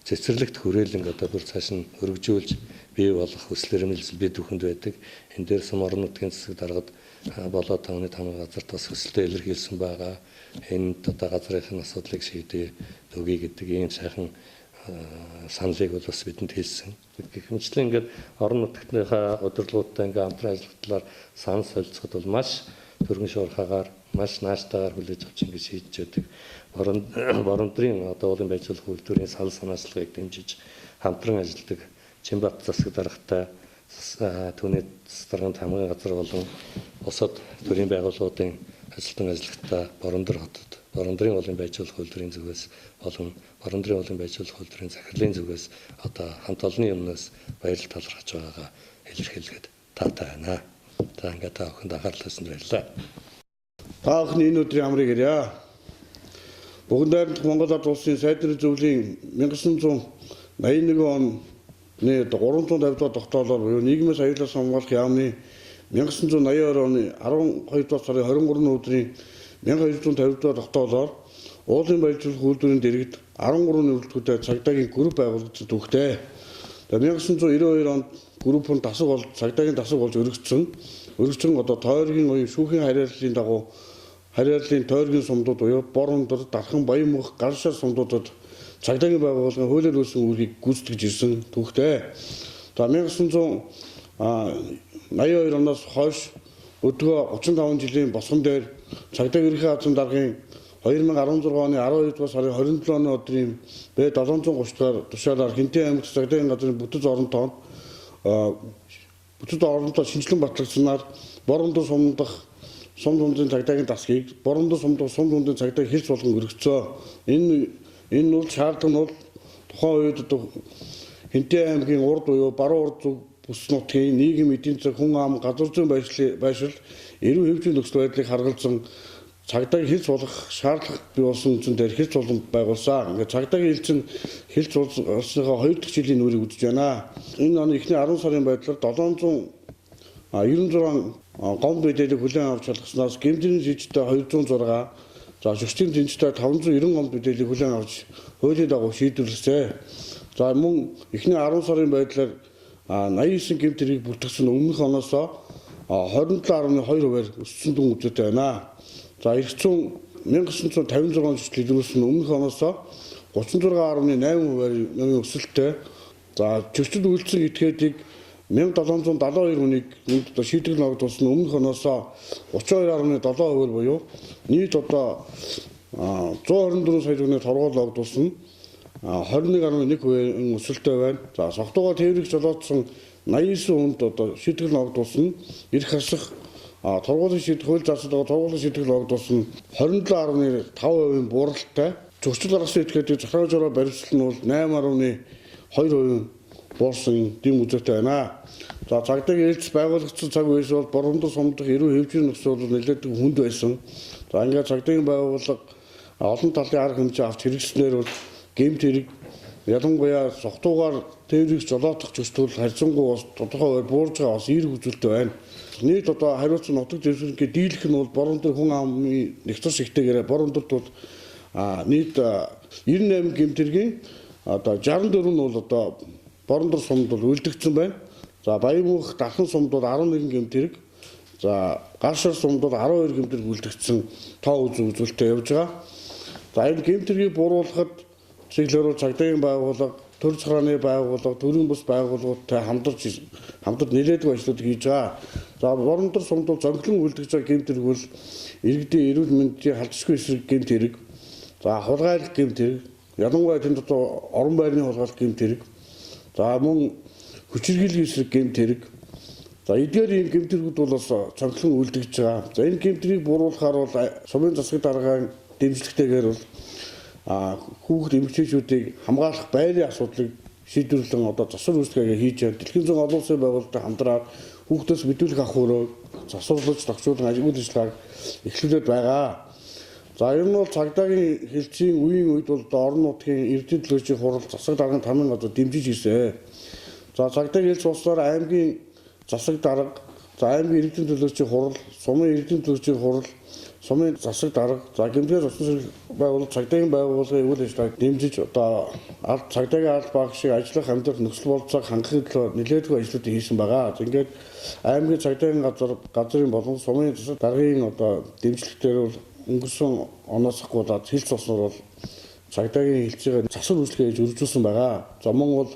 цэцэрлэгт хүрээлэнг одоо бүр цааш нь өргөжүүлж бий болох хүсэл эрмэлзэл бид бүхэнд байдаг. Энэ дээр сум орон нутгийн засаг даргад болоо тооны тамга газарт бас хүсэлтээ илэрхийлсэн байгаа. Энд одоо газрын асуудлыг шийдээ өгье гэдэг ийм сайхан саналыг бол бас бидэнд хэлсэн. Гэх мэтлэн ингээд орон нутгийнхаа удирдлагуудтай ингээд хамтран ажиллах талаар санал солилцоход бол маш төргөн шуурхаагаар маш нааштайгаар хүлээж авч ингээд шийдэж байдаг. Борондрын одоо уулын байжуулах үйлдвэрийн санал санаачлагыг дэмжиж хамтран ажилладаг Чинбат засаг даргатай түүний засаг дарганы тамгын газар болон бусад төрийн байгууллагуудын ажилтан ажиллагтай Борондор хотод Борондрын уулын байжуулах үйлдвэрийн зүгээс болон Борондрын уулын байжуулах үйлдвэрийн захирлын зүгээс одоо хамт олонны өмнөөс баярлал талархаж байгаагаа илэрхийлгээд таатай байна. За ингээд та бүхэнд анхаарал тавьсанд баярлалаа. Та бүхний энэ өдрийн амрыг ирье. Бүгд найрамдах Монгол Ард улсын сайдны зөвлөлийн 1981 оны 350 дахь тогтоолоор буюу нийгмээс аюулаас хамгаалах яамны 1982 оны 12 дугаар сарын 23 өдрийн 1250 дахь тогтоолоор уулын байжуулах үйлдвэрийн дэргэд 13 нэвтрүүлэгтэй цагдаагийн групп байгуулагдсан түүхтэй. 1992 онд групп нь дасаг болж цагдаагийн дасаг болж өргөцсөн одоо тойргийн уян шүүхийн харьяаллын дагуу харьяаллын тойргийн сумдууд буюу Борондор, Дархан, Баянмөнх, Ганшаар сумдуудад цагдаагийн байгууллагын хуулиар үүсгэн үүргийг гүйцэтгэж ирсэн түүхтэй. За 1982 оноос хойш өдгөө 35 жилийн босгон дээр цагдаагийн ерөнхий азам даргын 2016 оны 12 дугаар сарын 27 оны өдрийн Б730 дугаар тушаалаар Хинтээ аймагт цагдаагийн газрын бүтэц оронтоонд шинжилэн батлагдсанаар Борондор сум дундын цагдаагийн дасгийг Борондор сум дундын цагдаагийн хэлц болгон өргөцөө. Энэ нь шаардлага нь бол тухайн үед Хинтээ аймгийн урд буюу баруун урд зүг бүс нутгийн нийгэм эдийн засаг хүн ам газар зүйн байшил эрүүл хэвжийн нөхцөл байдлыг харгалзан цагдаагийн хэлц болох шаардлага бий болсон үндсэн дээр хэлц боломж байгуулсан. Ингээд цагдаагийн хэлцэн хэлц болсныхоо 2 дахь жилийн нүрийг үзэж байна. Энэ оны эхний 10 сарын байдлаар 796 гомд мэдээлэл хүлээн авч шалгаснаас гэмтрийн жижигтэй 206, за шүртийн тэнцтэй 590 гомд мэдээлэл хүлээн авч хуулийн дагуу шийдвэрлэжээ. За мөн эхний 10 сарын байдлаар 89 гэмтрийг бүртгэсэн өмнөх оноос 27.2%-аар өссөн дүн үзэгдэж байна. За эх зүүн 1956 жижиг илрүүлсэн өмнөх оноос 36.8%-аар өсөлттэй. За зөрчил үйлдсэн этгээдийг 1772 хүнийг шийтгэл ногдуулсан өмнөх оноос 32.7% буюу нийт одоо 124 сая төгрөгийн торгуул ногдуулсан 21.1% өсөлттэй байна. За согтуугаар тээврийг жолоодсон 89 хүнд одоо шийтгэл ногдуулсан эрх хасах торгуулийн шийдэх хууль зарцуулга торгуулийн шийтгэл ногдуулсан 27.5% бууралтай. Зөрчил гаргасан этгээдийг захируулж баримтлал нь бол 8.2% буурсан дэм үзэгтэй байна. За цагдаагийн хэлц байгуулагдсан цаг үеэс бол боромдол сумдах эрүү хэвжийн нөхцөл бол нэлээд хүнд байсан. За ингээд цагдаагийн байгууллага олон талын арга хэмжээ авч хэрэгжснээр бол гэмт хэрэг ялангуяа согтуугаар тээврийг жолоодох зөрчил харьцангуй бас тодорхой буурж байгаа бас эерэг үзүүлэлт байна. Нийт одоо хариуцсан нутаг дэвсгэрийн дийлэх нь бол боромдол хүн амын нэгтгэс ихтэйгээр боромдолд бол нийт 98 гэмт хэргийн одоо 64 нь бол одоо боромдол сумд бол үлдэгдсэн байна. За Баянмөнх Дархан сумд бол 11 гэмт хэрэг, за Ганшар сумд бол 12 гэмт хэрэг үлдэгдсэн тоо үзүүлэлттэй явж байгаа. За энэ гэмт хэргийг бууруулахад чиглэлээр цагдаагийн байгууллага, төр захиргааны байгууллага, төрийн бус байгууллагуудтай хамтарч нэлээдгүй ажлууд хийж байгаа. За боромдол сумд бол зөнгөлөн үлдэж байгаа гэмт хэрэг бол иргэдийн эрүүл мэндийн халдшгүй эсрэг гэмт хэрэг, за хулгайлах гэмт хэрэг, ялангуяа тэнд одоо орон байрны хулгайлах гэмт хэрэг, за мөн хүчирхийллийн эсрэг гэмт хэрэг, за эдгээр ийм гэмт хэргүүд бол бас цонхлон үлдэж байгаа. За энэ гэмт хэргийг бууруулахаар бол сумын засаг даргын дэмжлэгтэйгээр бол хүүхэд эмэгтэйчүүдийг хамгаалах байрын асуудлыг шийдвэрлэн одоо засвар үүсгэгээ хийж байгаа. Дэлхийн зүүн олон улсын байгууллагатай хамтраад хүүхдээс мэдүүлэг авах өрөө засварлаж тохижуулан үйл ажиллагааг эхлүүлээд байгаа. За ер нь бол цагдаагийн хэлцийн үеийн үед бол орон нутгийн эрдэнэ төлөөлчийн хурал засаг даргын тамийн газар дэмжиж ирсэн. За цагдаагийн хэлц улсаар аймгийн засаг дарга, за аймгийн эрдэнэ төлөөлчийн хурал, сумын эрдэнэ төлөөлчийн хурал, сумын засаг дарга, за гэмтгээс усан сэрэг байгууллага цагдаагийн байгууллагын үйл ажиллагааг дэмжиж одоо цагдаагийн аль баг шиг ажиллах амьдрах нөхцөл болцоог хангахын төлөө нэлээдгүй ажлуудыг хийсэн байгаа. Ингээд аймгийн цагдаагийн газрын болон сумын засаг даргын одоо дэмжлэгтээр бол өнгөрсөн оноос ахгуулаад хэлц болсноор бол цагдаагийн хэлцээ засвар үйлчлэгээ хийж үргэлжлүүлсэн байгаа. За мөн бол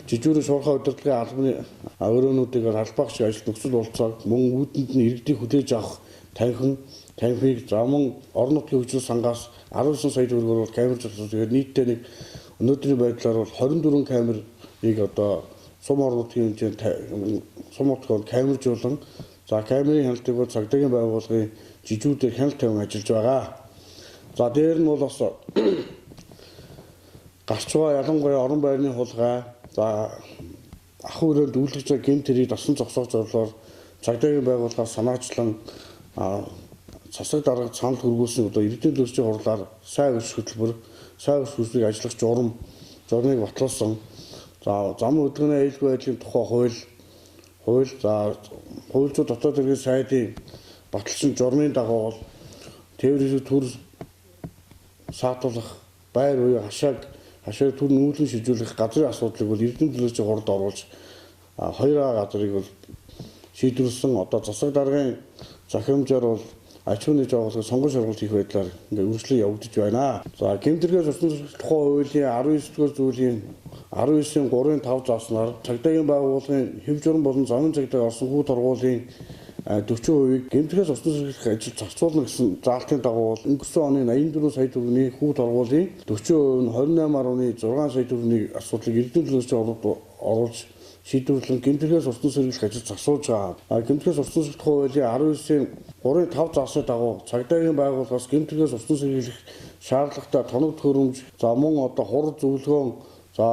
жижүүрийн шуурхай удирдлагын албаны өрөөнүүдийг албах шиг ажил нөхцөл болцоог мөн үүдэнд нь иргэдийг хүлээж авах танхимыг за мөн орон нутгийн хөгжил сангаас 19 сая төгрөгөөр камер зурсан. Тэгээд нийтдээ нэг өнөөдрийн байдлаар бол 24 камерыг одоо сум орон нутгийн хэмжээнд сум нутгад камержуулан за камерын хяналтыг бол цагдаагийн байгууллагын жижүүдээр хяналт тавин ажиллаж байгаа. За дээр нь бол бас гарч байгаа ялангуяа орон байрны хулгай, за ах өрөөнд үйлдэж байгаа гэмт хэргийг дасан зогсоох зорилгоор цагдаагийн байгууллагаас санаачлан засаг дарга санал хөргүүлсэн одоо эрдэнэ төлөөлчийн хурлаар сайн өс хөтөлбөр, сайн өс хүсвийг ажиллах журмыг батлуулсан. За зам хөдөлгөөний аюулгүй байдлын тухай хууль, за хууль зүйн дотоод хэргийн сайдын баталсан журмын дагуу бол тээврийн төр саатуулах байр буюу хашааг төр нүүлэн шижүүлэх газрын асуудлыг бол эрдэнэ төлөөлчийн хуралд оруулж 2 газрыг бол шийдвэрлсэн. Одоо засаг даргын захирамжаар бол аж ахуйн байгууллагын сонгон шалгалт хийх байдлаар ингээд үргэлжлэн явагдаж байна. За гэмтэргээс усан тухай хуулийн 19-р зүйлийн 19-ийн 3-5 зааснаар цагдаагийн байгууллагын хэв журам болон замын цагдаа орсон хүү торгуулийн 40% гэмтэргээс усан сэргийлэх ажил зарцуулна гэсэн заалтын дагуу өнгөрсөн оны 84 сая төгрөгийн хүү торгуулийн 40% нь 28.6 сая төгрөгийн асуудлыг эрдэнэ төлөөлчийн хурлд оруулж шийдвэрлэн гэмтэргээс усан сэргийлэх ажил засуулж байгаа. Гэмтэргээс усан сэргийлэх хуулийн 19-ийн 3-5 заасны дагуу цагдаагийн байгууллагаас гэмтэргээс усан сэргийлэх шаардлагатай тоног төхөөрөмж, за мөн одоо хурал зөвлөгөөн, за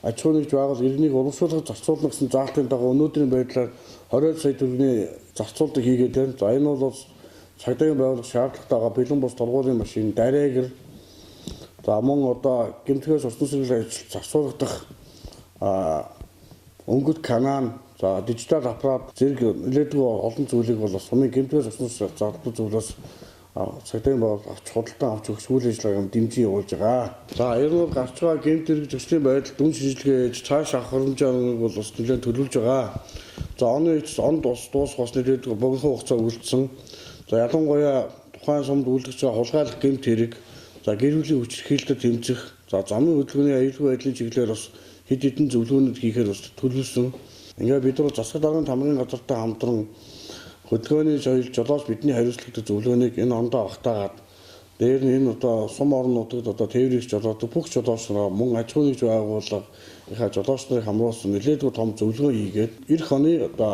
аж ахуйн байгууллага иргэнийг урамшуулгад зарцуулна гэсэн заалтын дагуу өнөөдрийн байдлаар 20 сая төгрөгийн зарцуулалтыг хийгээд байна. За энэ бол цагдаагийн байгууллага шаардлагатай байгаа бэлэн бус тургуулийн машин, дараэгэр за мөн одоо гэмтгээс урьдчилан сэргийлэх ажилд зарцуулагдах өнгөт канал за дижитал аппарат зэрэг нэлээдгүй олон зүйлийг бол сумын гэмтгээс урьдчилан зардал зүйлээс цагдаагийн байгууллага авч худалдан авч өгөх үйл ажиллагааг дэмжин явуулж байгаа. За ер нь гарч байгаа гэмт хэрэг зөрчлийн байдал дүн шинжилгээ хийж цааш авах хөрөмжөөнийг бол бас нэлээд төлөвлөж байгаа. За оны онд дуусах нэлээд богино хугацаа үлдсэн. За ялангуяа тухайн сумд үлдэж байгаа хулгайлах гэмт хэрэг, за гэр бүлийн хүчирхийлэлд тэмцэх, за замын хөдөлгөөний аюулгүй байдлын чиглэлээр бас хэд хэдэн зөвлөгөөнүүд хийхээр бас төлөвлөсөн. Ингээд бид нар засаг даргын тамгын газартай хамтран хөдөлгөөний соёл жолооч бидний хариуцлагатай зөвлөгөөнийг энэ ондоо багтаагаад дээр нь энэ одоо сум орон нутагт одоо тээврийгч жолоодог бүх жолооч нараа мөн аж ахуйн нэгж байгууллага ихэ жолооч нарыг хамруулсан нэлээдгүй том зөвлөгөө хийгээд эх оны одоо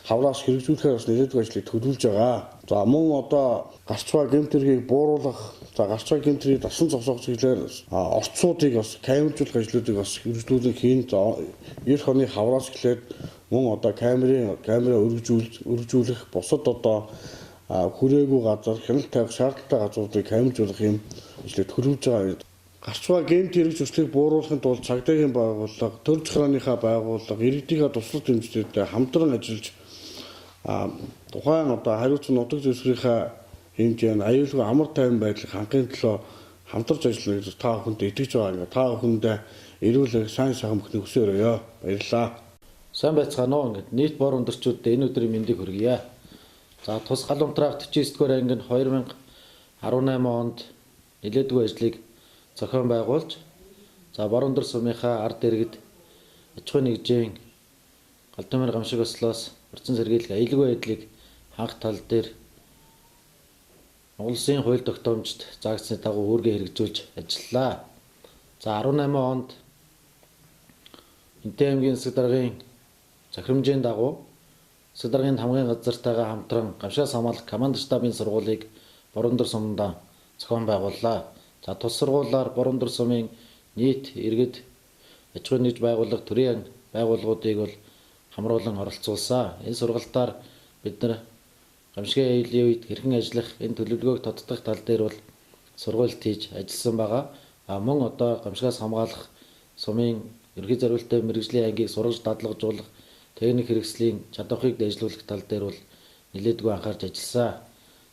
хавраас хэрэгжүүлэхээр бас нэлээдгүй ажлыг төлөвлөж байгаа. За мөн одоо гарч байгаа гэмт хэргийг бууруулах, за гарч байгаа гэмт хэргийг дасан зогсоох чиглэлээр орцуудыг бас камержуулах ажлуудыг бас хэрэгжүүлэх хийн. За эх оны хавраас эхлээд мөн одоо камера өргөжүүлэх бусад одоо хүрээгүй газар хяналт тавих шаардлагатай газруудыг камержуулах юм ажлыг төлөвлөж байгаа. Гарч байгаа гэмт хэрэг зөрчлийг бууруулахын тулд цагдаагийн байгууллага, төр захиргааныхаа байгууллага, иргэдийнхээ туслах дэмжлэгтэй хамтран ажиллаж тухайн одоо хариуцсан нутаг зөвсгийнхаа хэмжээнд аюулгүй амар тайван байдлыг хангахын төлөө хамтарч ажиллана гэж та бүхэнд итгэж байгаа. Та бүхэндээ эрүүл сайн сайхан бүхний хүсээрээ баярлалаа. Сайн байцгаана уу. Ингээд нийт бор өндөрчүүддээ энэ өдрийн мэндийг хүргье. За тус галуунтраах 49-р ангийн 2018 онд нэлээдгүй ажлыг зохион байгуулж, за бор өндөр сумынхаа ард иргэд аж ахуйн нэгжийн Галдмаар гамшиг ослоос урьдчилан сэргийлэх аюулгүй байдлыг хангах тал дээр Улсын хууль тогтоомжид заагдсны дагуу үүргээ хэрэгжүүлж ажиллалаа. За 18 онд Энтэй аймгийн засаг даргын захирамжийн дагуу засаг даргын тамгын газартайгаа хамтран гамшигаас хамгаалах команд штабын сургуулийг бор өндөр суманд зохион байгууллаа. За тус сургуулиар бор өндөр сумын нийт иргэд аж ахуйн нэгж байгууллага төрийн байгууллагуудыг бол хамруулан оролцуулсан. Энэ сургалтаар бид нар гамшигын аюулын үед хэрхэн ажиллах энэ төлөвлөгөөг тодтогдох тал дээр бол сургалт хийж ажилласан байгаа. Мөн одоо гамшигаас хамгаалах сумын ерхий зориулалтын мэрэгжлийн ангийг сургаж дадлагжуулах техник хэрэгслийн чадварыг дэвшлүүлэх тал дээр бол нэлээдгүй анхаарч ажилласан.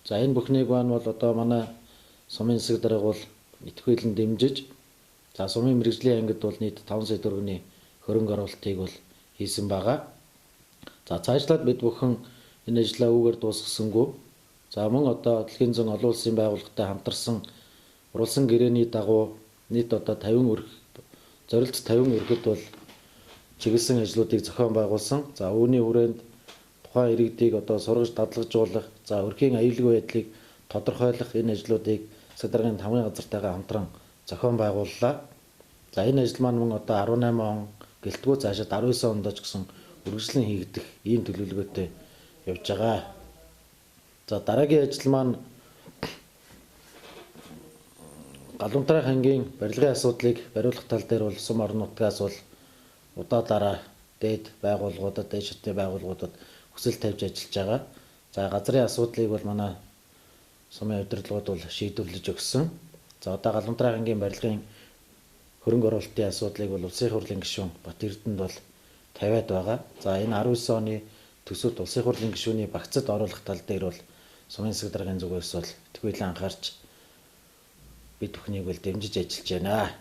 За энэ бүхнийг маань бол одоо манай сумын засаг дарга бол итгүүлэн дэмжиж, за сумын мэрэгжлийн ангид бол нийт 5 сая төгрөгийн хөрөнгө оруулалтыг бол хийсэн байгаа. За цаашлаад бид бүхэн энэ ажлаа үүгээр дуусгасангүй. За мөн одоо дэлхийн зүүн олон улсын байгууллагатай хамтарсан урлсан гэрээний дагуу нийт одоо 50 өрх зорилт 50 өрхөд бол чиглэсэн ажлуудыг зохион байгуулсан. За үүний хүрээнд тухайн иргэдийг одоо сургаж дадлагжуулах, за өрхийн аюулгүй байдлыг тодорхойлох энэ ажлуудыг засаг даргын тамгын газартайгаа хамтран зохион байгууллаа. За энэ ажил маань мөн одоо 18 он гэлтгүү цаашаа 19 онд ч гэсэн үргэлжлэн хийгдэх ийм төлөвлөгөөтэй явж байгаа. За дараагийн ажил маань Галуунтраах ангийн барилгын асуудлыг бариулах тал дээр бол сум орон нутгаас бол удаалаараа дээд байгууллагуудад, дээд шатны байгууллагуудад хүсэл тавьж ажиллаж байгаа. За газрын асуудлыг бол манай сумын удирдлагууд бол шийдвэрлэж өгсөн. За одоо Галуунтраах ангийн барилгын хөрөнгө оруулалтын асуудлыг бол Улсын хурлын гишүүн Бат Эрдэнэд бол тавиад байгаа. За энэ 19 оны төсөвт Улсын хурлын гишүүний багцад оруулах тал дээр бол сумын засаг даргын зүгээс бол тгүүлэн анхаарч бид бүхнийг бол дэмжиж ажиллаж байна.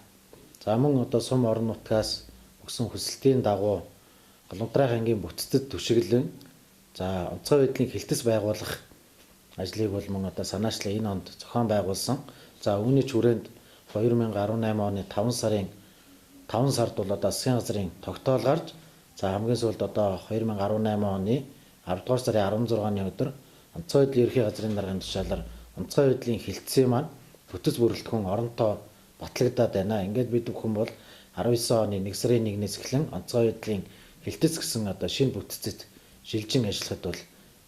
За мөн одоо сум орон нутгаас өгсөн хүсэлтийн дагуу Галуунтраах ангийн бүтцэд түшиглэн за онцгой байдлын хилтэс байгуулах ажлыг бол мөн одоо санаачлаа энэ онд зохион байгуулсан. За үүний хүрээнд 2018 оны 5 сард бол одоо засгийн газрын тогтоол гарч, за хамгийн сүүлд одоо 2018 оны 10 дугаар сарын 16-ны өдөр онцгой байдлын ерхий газрын даргын тушаалаар онцгой байдлын хилцээ маань бүтэц бүрэлдэхүүн оронтой батлагдаад байна. Ингээд бид бүхэн бол 19 оны 1 сарын 1-ээс эхлэн онцгой байдлын хилцэц гэсэн одоо шинэ бүтцэд шилжин ажиллахад бол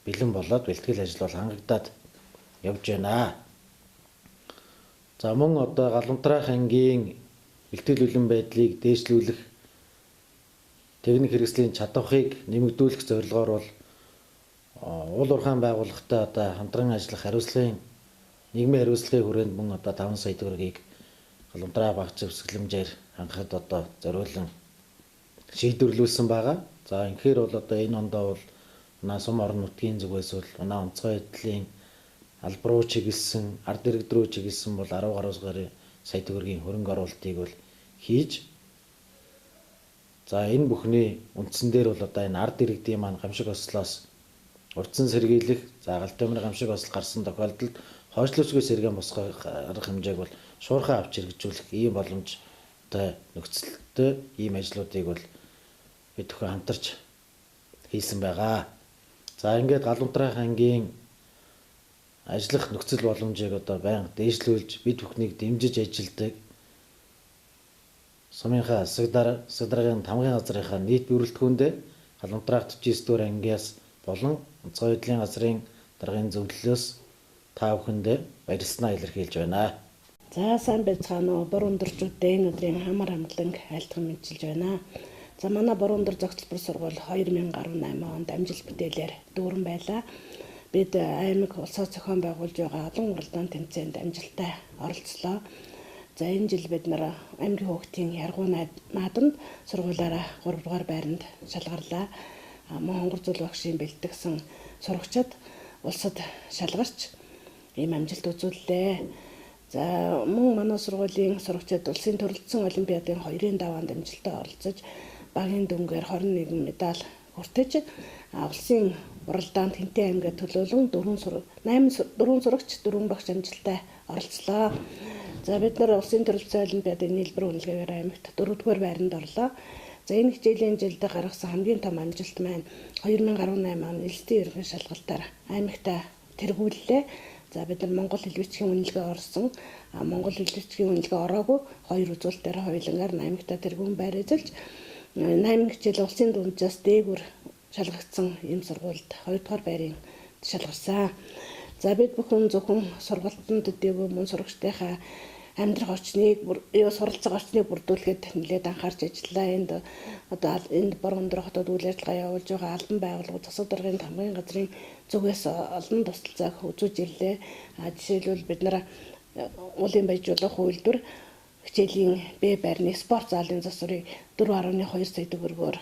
бэлэн болоод бэлтгэл ажил бол хангагдаад явж байна. За мөн одоо Галуунтраах ангийн бэлтгэл үлэн байдлыг дээшлүүлэх техник хэрэгслийн чадварыг нэмэгдүүлэх зорилгоор бол уул уурхайн байгууллагатай одоо хамтран ажиллах хариуцлагын нийгмийн хариуцлагын хүрээнд мөн одоо 5 сая төгрөгийг Улаантраа багц зөвсгөлмжээр хангахад одоо зориулан шийдвэрлүүлсэн байгаа. За инхээр бол одоо энэ ондоо бол манай сум орон нутгийн зүгээс бол манай онцгой эдлийн албар руу чиглэсэн, ард иргэд рүү чиглэсэн бол 10 гаруй сая төгрөгийн хөрөнгө оруулалтыг бол хийж, за энэ бүхний үндсэн дээр бол одоо энэ ард иргэдийн маань гамшиг ослоос урдсан сэргийлэх, за галтаймар гамшиг осол гарсан тохиолдолд хойшлуулцгүй сэргээн босгох арга хэмжээг бол шуурхай авч хэрэгжүүлэх ийм боломжтой нөхцөлтэй ийм ажлуудыг бол бид бүхэн хамтарч хийсэн байгаа. За ингээд Галуунтрах ангийн ажиллах нөхцөл боломжийг одоо байнга дээшлүүлж бид бүхнийг дэмжиж ажилдаг сумынхаа засаг даргын тамгын газрынхаа нийт бүрэлдэхүүндээ Галуунтрах 49 дугаар ангиас болон онцгой эдлийн газрын даргын зөвлөлөөс та бүхэндээ баярлалаа илэрхийлж байна. За сайн байцгаана уу бор өндөрчүүдээ энэ өдрийн хамар амгаланг айлтган мэдчилж байна. За манай бор өндөр зохицол сургууль 2018 онд амжилт бүтээлээр дүүрэн байлаа. Бид аймаг улсаа зохион байгуулж байгаа олон уралдаан тэмцээнд амжилттай оролцлоо. За энэ жил бид нар аймгийн хүүхдийн яргуу наадамд сургуулаараа 3 дугаар байранд шалгарлаа. Мөн хонгор зүйл багшийн бэлтгэсэн сурагчид улсад шалгарч ийм амжилт үзүүллээ. За мөн манай сургуулийн сурагчид улсын төрөлцсөн олимпиадын 2-ын даваанд амжилттай оролцож багийн дүнгээр 21 медаль хүртэж улсын уралдаанд Хэнтэй аймгийн төлөөлөн 4 сурагч 4 багш амжилттай оролцлоо. За бид нар улсын төрөлцсөн олимпиадын нийлбэр үнэлгээгээр аймагт 4-р байранд орлоо. За энэ хичээлийн жилд гаргасан хамгийн том амжилт маань 2018 оны элстийн ерөнхий шалгалтаар аймагтаа тэргүүллээ. За бид нар Монгол хэл бичгийн үнэлгээ орсон, Монгол хэл бичгийн үнэлгээ ороогүй 2 үзүүлэлтээр хоёулангаар аймагтаа тэргүүн байр эзэлж 8 хичээл улсын дунджаас дээгүүр шалгагдсан ийм сургуульд 2 дугаар байрын шалгарсан. За бид бүхэн зөвхөн сургалтанд дээгүүр мөн сурагчдынхаа амьдрах орчныг суралцах орчныг бүрдүүлэхэд нэлээд анхаарч ажиллаа. Энд одоо энэ бор өндөр хотод үйл ажиллагаа явуулж байгаа албан байгууллагууд засаг даргын тамгын газрын зүгээс олон тусалцааг үзүүлж ирлээ. Жишээлбэл бид нар уулын баяжуулах үйлдвэр хичээлийн Б байрны спорт заалын засварыг 4.2 сая төгрөгөөр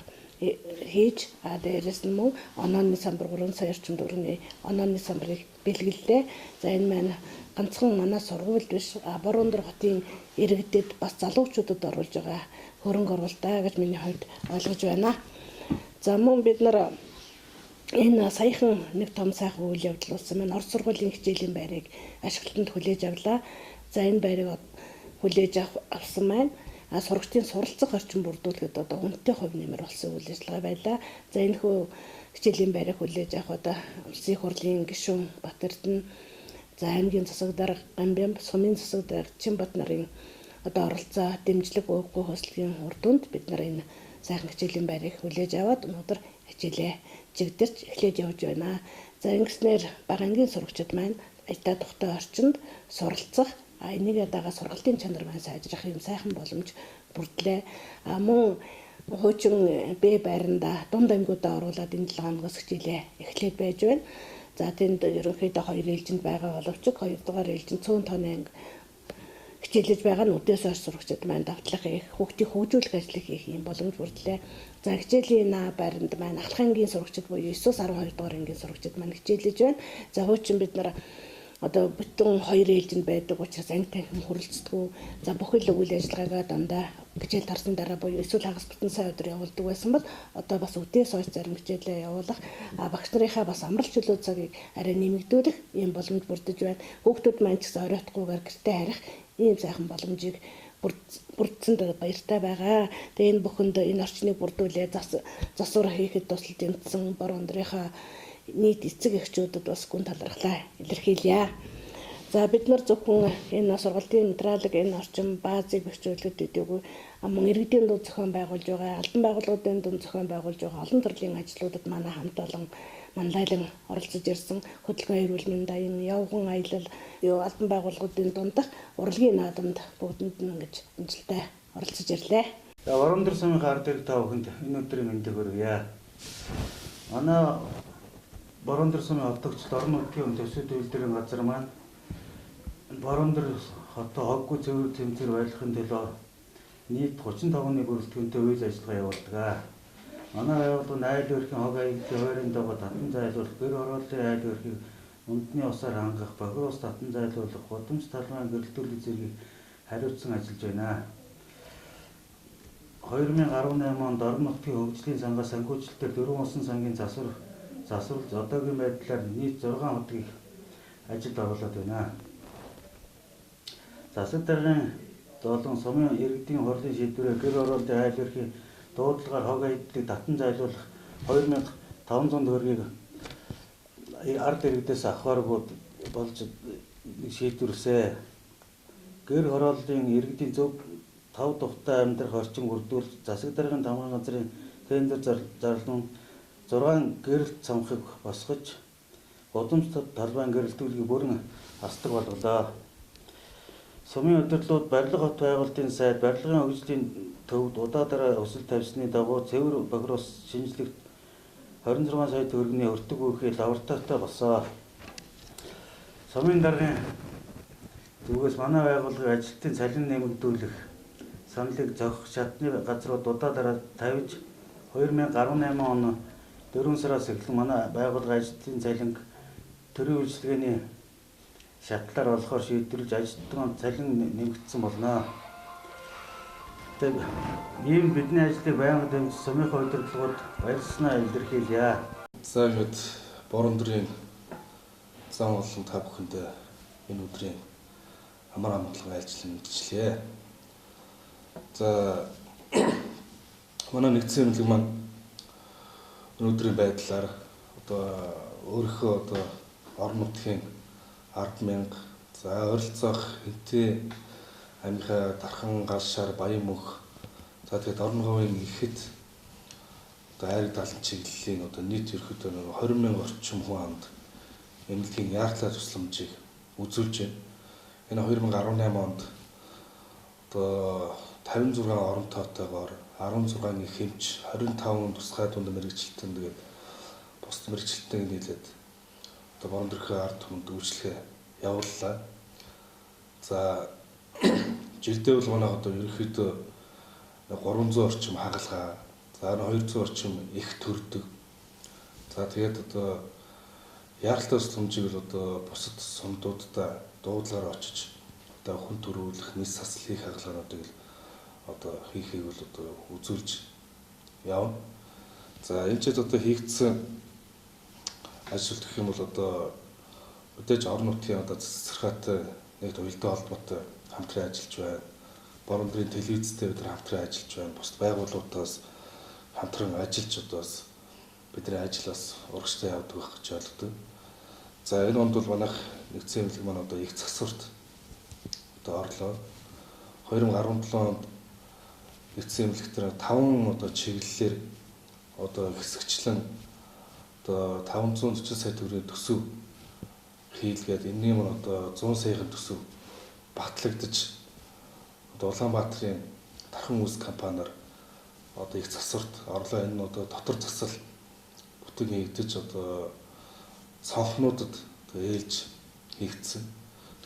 хийж дээрээс нь мөн онооны самбар 3 сая орчим төгрөгийн онооны самбарыг бэлгэллээ. За энэ маань ганцхан манай сургуульд биш бор өндөр хотын иргэдэд бас залуучуудад оруулж байгаа хөрөнгө оруулалтаа гэж миний хувьд ойлгож байна. За мөн бид нар энэ саяхан нэг том сайхан үйл явдал болсон маань орос сургуулийн хичээлийн байрыг ашиглалтанд хүлээж авлаа. За энэ байрыг хүлээж авсан маань сурагчдын суралцах орчин бүрдүүлэхэд одоо үнэтэй хувь нэмэр болсон үйл ажиллагаа байлаа. За энэ хүү хичээлийн байрыг хүлээж авах одоо улсын их хурлын гишүүн Батэрдэн, за аймгийн засаг дарга Гамбиан, сумын засаг дарга Чинбат нарын одоо оролцоо дэмжлэг өгөхгүй хөсөлгийн үр дүнд бид нар энэ сайхан хичээлийн байрыг хүлээж аваад өнөөдөр хичээлээ чигдэрч эхлэж явж байна. За ингэснээр бага ангийн сурагчид маань аятаа тухтай орчинд суралцах энийг дагаа сургалтын чанар маань сайжрах юм сайхан боломж бүрдлээ. Мөн хуучин Б байранда дунд ангиудаа оруулаад энэ 7 хоногоос хичээлээ эхлээд байж байна. За тэнд ерөнхийдөө 2 ээлжинд байгаа боловч 2 дугаар ээлжинд цөөн тооны анги хичээлж байгаа нь үдээс хойш сурагчид маань давтлах их хүүхдийг хөгжүүлэх ажлыг хийх юм боломж бүрдлээ. За хичээлийн байранд маань ахлах ангийн сурагчид буюу 9-өөс 12 дугаар ангийн сурагчид маань хичээлж байна. За хуучин бид нар одоо бүтэн 2 ээлжинд байдаг учраас анги танхим хөрөлцдөггүй. За бүхэл үйл ажиллагаагаа дандаа хичээл тарсан дараа буюу эсвэл хагас бүтэн сая өдөр явуулдаг байсан бол одоо бас үдээс хойш зарим хичээлээ явуулах багш нарынхаа бас амралт чөлөө цагийг арай нэмэгдүүлэх ийм боломж бүрдэж байна. Хүүхдүүд маань ч гэсэн оройтгүйгээр гэртээ харих ийм сайхан боломжийг бүрдсэнд баяртай байгаа. Тэгээ энэ бүхэнд энэ орчныг бүрдүүлээ засвар хийхэд тусал дэмжсэн бор өндрийнхаа нийт эцэг эхчүүдэд бас гүн талархлаа илэрхийлье. За бид нар зөвхөн энэ сургалтын материалыг энэ орчин баазыг бэхжүүлэхэд идэвгүй мөн иргэдийн дунд зохион байгуулж байгаа, албан байгууллагын дунд зохион байгуулж байгаа олон төрлийн ажлуудад манай хамт олон манлайлан оролцож ирсэн хөдөлгөөн эрүүл мэндийн дайны явган аялал албан байгууллагын дундах урлагийн наадамд бүгдэнд нь ингэж амжилттай оролцож ирлээ. За бор өндөр сумын ард иргэд та бүхэнд энэ өдрийн мэндийг хүргье. Манай Бороондор сумын холбогчд орон нутгийн төсвийн үйлдвэрийн газар маань Бороондор хотоо хоггүй зөвөр тэмцэр байлгахын төлөө нийт 35-ны бүрэлдэхүүнтэй үйл ажиллагаа явуулдаг. Манай байгууллага айл өрхийн хог аялагчийн хойрын дагуу татан зайлуулах, гэр хорооллын айл өрхийг үндэсний усаар хангах, бохир ус татан зайлуулах, гудамж талбайн гэрэлтүүлэх зэргийг хариуцсан ажиллаж байна. 2018 онд орон нутгийн хөгжлийн сангаас санхүүжилтээр 4 усан сангийн засварлаж одоогийн байдлаар нийт 6 хотгийг ажилд оруулаад байна. Засаг даргын долон сумын иргэдийн хурлын шийдвэрээр гэр хорооллын айл өрхийн дуудлагаар хог аядлыг татан зайлуулах 2500 төгрөгийг ард иргэдээс авахааргүй болж шийдвэрлэсэн. Гэр хорооллын иргэдийн зөв 5 тухтай амьдрах орчин бүрдүүлж засаг даргын тамгын газрын тендер зарлан 6 гэрэлт цамхыг босгож гудамж талбайн гэрэлтүүлгийг бүрэн асдаг болголоо. Сумын удирдлууд барилга хот байгуулалтын сайд барилгын хөгжлийн төвд удаа дараа өсөлт тавьсны дагуу цэвэр бохир ус шинжлэхт 26 сая төгрөгийн өртөг үүхий лавартаатай болсоо. Сумын даргын зүгээс манай байгууллагын ажилтны цалин нэмэгдүүлэх саналыг зохих шатны газрууд удаа дараа тавьж 2018 он 4 сараас эхлэн манай байгууллагын ажилтны цалин төрийн үйлчилгээний шатлаар болохоор шийдвэрлэж ажилтны цалин нэмэгдсэн болно. Тэгээд ийм бидний ажлыг байнга дэмжиж сумынхаа удирдлагууд баярснаа илэрхийлье. За ингээд Бороондорын зам болон та бүхэнд энэ өдрийн амар амгалан айлчлал мэдчлээ. За манай нэгдсэн эмнэлэг маань өнөөдрийн байдлаар одоо өөрийнхөө одоо орон нутгийн 100000 за ойролцоох хэнтэй амийнхаа дархан гал шар баян мөнх за тэгээд орон говийн ихэд одоо айраг талын чиглэлийн одоо нийт ерөөхдөө 20000 орчим хүн амд эмнэлгийн яарчлал тусламжийг үзүүлж байна. Энэ 2018 онд одоо 56 орон тоотойгоор 16-ны хэмж 25 тусгай дунд мэрэгчлэлтэн тэгээд бус мэрэгчлэлтэн нийлээд одоо Бороондорын ард түмэнд үйлчлэгээ явууллаа. За жилдээ бол манай одоо ерөнхийдөө 300 орчим хагалгаа, за 200 орчим их төрдөг. За тэгээд одоо яаралтай тусламжийг л одоо бусад сумдуудаа дуудлагаар очиж одоо хүн төрүүлэх, нийс засал хийх хагалгаануудыг л одоо хийхийг бол одоо үзүүлж явна. За энэ ч одоо хийгдсэн ажил гэх юм бол одоо өдөөж орон нутгийн одоо засархаатай нэг уялдаа холбоотой хамтран ажиллаж байна. Бороондорын телевизтэй бид нар хамтран ажиллаж байна. Бус байгууллагуудаас хамтран ажиллаж одоос бидний ажлаас урагштай явдаг байх гэж ойлгодог. За энэ онд бол манайх нэгдсэн эмнэлэг маань одоо их засварт одоо орлоо. 2017 онд нэгдсэн эмнэлэгтэр 5 одоо чиглэлээр одоо хэсэгчлэн одоо 540 сая төгрөгийн төсөв хийлгээд энэний маань одоо 100 саяхан төсөв батлагдаж одоо Улаанбаатарын тархан үүс компаниар одоо их засварт орлоо. Энэ одоо дотор засал бүтэн хийгдэж одоо сонхнуудад ээлж хийгдсэн.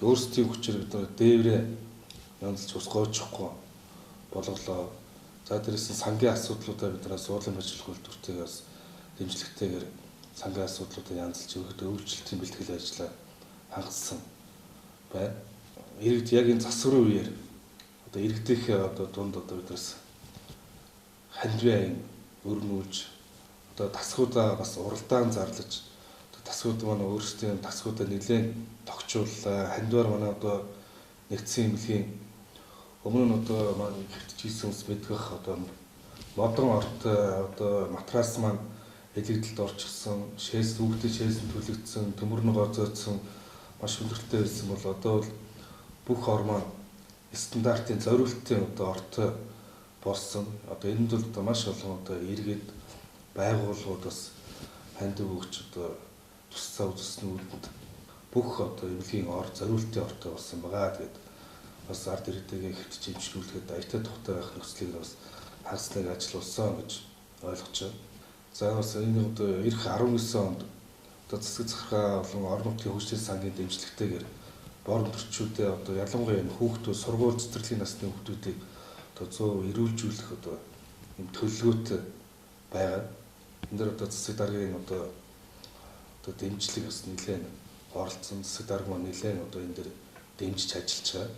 Өөрсдийн хүчээр бид нар дээврээ янзлж ус гойчихгүй болголоо. За дээрээс нь сангийн асуудлуудаа бид нар суулын ажиллах үйлдвэртэйгээс дэмжлэгтэйгээр сангийн асуудлуудаа янзлж өгөхөд үйлчлэлтийн бэлтгэл ажлаа хангасан байна. Иргэд яг энэ засварын үеэр одоо иргэдийнхээ одоо дунд одоо биднээс хандвийн өрнүүлж одоо тасгуудаа бас уралдаан зарлаж тасгууд маань өөрсдийн тасгуудаа нэлээд тогтчууллаа. Хандваар манай одоо нэгдсэн эмнэлгийн өмнө нь одоо маань хэвтжсэн ус мэдгэх одоо модон ортой одоо матрас маань элэгдэлд орчихсон, шээс үүхтэй шээсэнд төлөгдсөн, төмөр нь гоцоодсон маш өндөртэй байсан бол одоо бол бүх ормоо стандартын зориултын одоо ортой болсон. Одоо энд бол одоо маш олон одоо иргэд байгууллагуудаас хандив өгч одоо тусцаа үзүүлсэн үүдэнд бүх одоо эмнэлгийн ор зориултын ортой болсон байгаа. Тэгээд бас ард иргэдэгээ хэвтэж имжлүүлэхэд аятаа тухтай байх нөхцөлийг бас хагасныг ажиллуулсан гэж ойлгож байна. За бас энэ одоо эх 19 онд одоо засаг захиргаа болон орон нутгийн хөгжлийн сангийн дэмжлэгтэйгээр борон төрчүүдээ одоо ялангуяа энэ хүүхдүүд сургууль цэцэрлэгийн насны хүүхдүүдийг одоо 100 эрүүлжүүлэх одоо юм төлөвлөгөөтэй байгаа. Энд дээр одоо засаг даргын одоо дэмжлэг бас нэлээд оролцсон. Засаг дарга маань нэлээд одоо энэ дээр дэмжиж ажиллаж байгаа.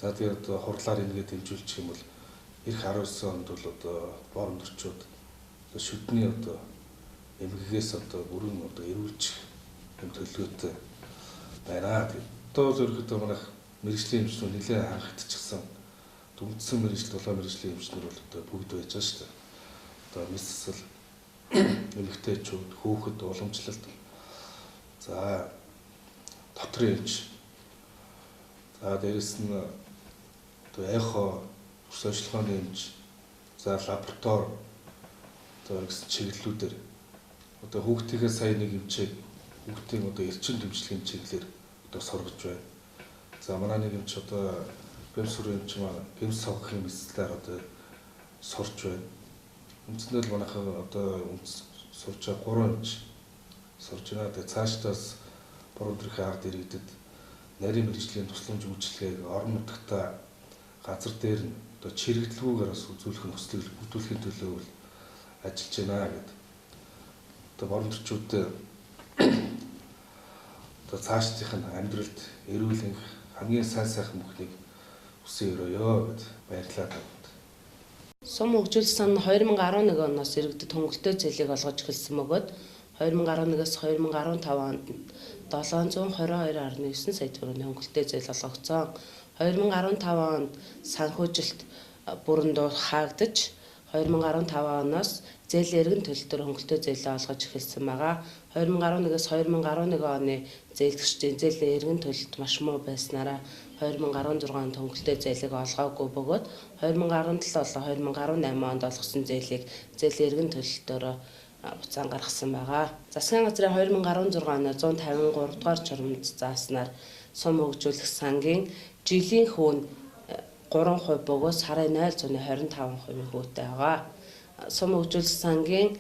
За тэгээд одоо хурлаар энэгээ дэмжүүлчих юм бол эх 19 онд бол одоо борон төрчүүд шүдний одоо эмгэгээс одоо бүрэн одоо эрүүлжих юм төлөвлөгөөтэй байна. Одоо л ерөөхдөө манайх мэрэгжлийн эмчнүүд нэлээд анхагдчихсан. Дүнцэн мэрэгжил дулаан мэрэгжлийн эмчнэр бол одоо бүгд байж байгаа шүү дээ. Одоо мэс засал, эмэгтэйчүүд, хүүхэд уламжлалт. За дотрын эмч. За дээрэс нь одоо эхо сурвалжлагын эмч, за лаборатори одоо гэсэн чиглэлүүдээр одоо хүүхдийнхээ сая нэг эмчийг хүүхдийн одоо эрчим дэмжлэгийн чиглэлээр одоо сургаж байна. За манай нэг эмч одоо бэмс сүрэн эмч маань бэмс сонгохын мэтлээр одоо сурж байна. Үндсэндээ л манайхаа одоо сурж байгаа 3 эмч сурж байна. Тэгээ цаашдаас борон төрхийн арга иргэдэд нарийн мэрэгжлийн тусламж үйлчилгээг орон нутгатаа газар дээр нь одоо чирэгдэлгүйгээр бас үзүүлэх нь хүслийг бүтүүлэхийн төлөө ажиллаж байна гэдэг. Одоо борон төрчүүдэд одоо цаашдын амьдралд эрүүл хамгийн сайхан бүхнийг хүсэн өрөөё гэд баярлалаа тавьд. Сум хөгжүүлсэн 2011 оноос иргэдэд хөнгөлтөө зээлийг олгож эхэлсэн бөгөөд 2011-ээс 2015 онд 722.9 сая төгрөгийн хөнгөлтөө зээл олгогдсон. 2015 онд санхүүжилт бүрэн дуу хаагдаж 2015 оноос зээлийн эргэн төлөлтөөр хөнгөлтөө зээлээ олгож эхэлсэн байгаа. 2011-ээс 2011 оны зээлгчдийн зээлийн эргэн төлөлт маш муу байснараа 2016 онд хөнгөлтөө зээлийг олгоогүй бөгөөд 2017-2018 онд олгосон зээлийг зээлийн эргэн төлөлтөөр буцаан гаргасан байгаа. Засгийн газрын 2016 оны 153 дугаар журамд зааснаар сум хөгжүүлэх сангийн жилийн хүүн 3% бөгөөд сарын 0.25% хүүтэй байгаа. Сум хөгжүүлэх сангийн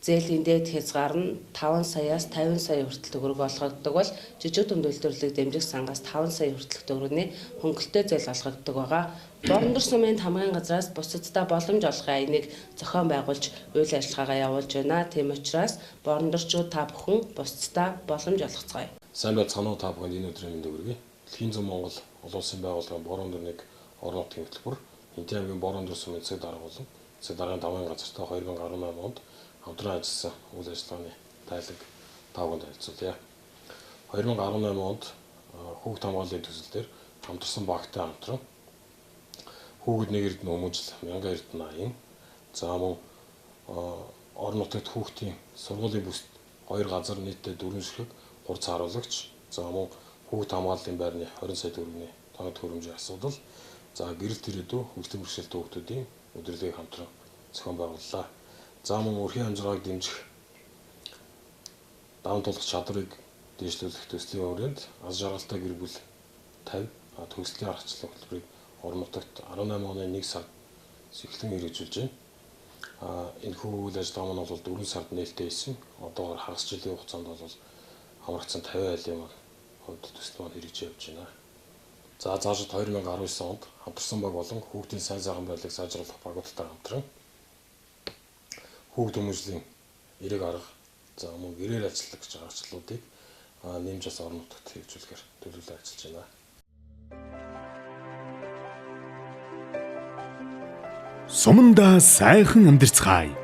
зээлийн дээд хязгаар нь 5 саяас 50 сая хүртэл төгрөг олгогддог бол жижиг дунд үйлдвэрлэлийг дэмжих сангаас 5 сая хүртэлх төгрөгийн хөнгөлтөө зээл олгогддог байгаа. Борон сумын тамгын газраас бусаддаа боломж олохын аяыг зохион байгуулж үйл ажиллагаагаа явуулж байна. Тийм учраас борон дорчууд та бүхэн бусаддаа боломж олгоцгоё. Сайн байцгаана уу та бүхэнд энэ өдрийн мэндийг хүргэе. Дэлхийн зам Монгол олон улсын байгууллагын борон дорныг орон нутгийн хөтөлбөр Энтийн аймгийн борон дор сумын засаг дарга болон засаг даргын тамгын газартай 2018 онд хамтран ажилласан үйл ажиллагааны тайлаг тавганд харилцуулъя. 2018 онд хүүхд хамгааллын төсөл дээр хамтарсан багтай хамтран хүүхэд нэг эрдэнэ өмжил 1000 эрдэнэ аян за мөн орон нутагт хүүхдийн сургуулийн бүст 2 газар нийтдээ 4 ширхэг 3 цааруулагч за мөн хүүхд хамгааллын байрны 20 сая төгрөгийн тоног хөрөмжийн асуудал за гэрэлт ирээдүй хөгжлийн бэрхшээлтэй хүүхдүүдийн удирдлагыг хамтран зохион байгууллаа. За мөн өрхийн амжиргааг дэмжих даван тулах чадрыг дэвшлүүлэх төслийн хүрээнд аз жаргалтай гэр бүл 50 төгслийн аргачлалын хөтөлбөрийг орон нутагт 18 оны 1 сард сэхлэн хэрэгжүүлж байна. Энэ үйл ажиллагаа маань бол 4 сард нээлттэй хийсэн. Одоогоор хагас жилийн хугацаанд бол хамрагдсан 50 айлын хувьд төсөл маань хэрэгжиж явж байна. За заашид 2019 онд хамтарсан баг болон хүүхдийн сайн сайхан байдлыг сайжруулах багуудтай хамтран хүүхд өмжлийн эрэг арга за мөн гэрээр ажиллах гэж аргачлалуудыг нэмж бас орон нутагт хэрэгжүүлэхээр төлөвлөлөө ажиллаж байна. Суманда сайхан амьдарцгаая.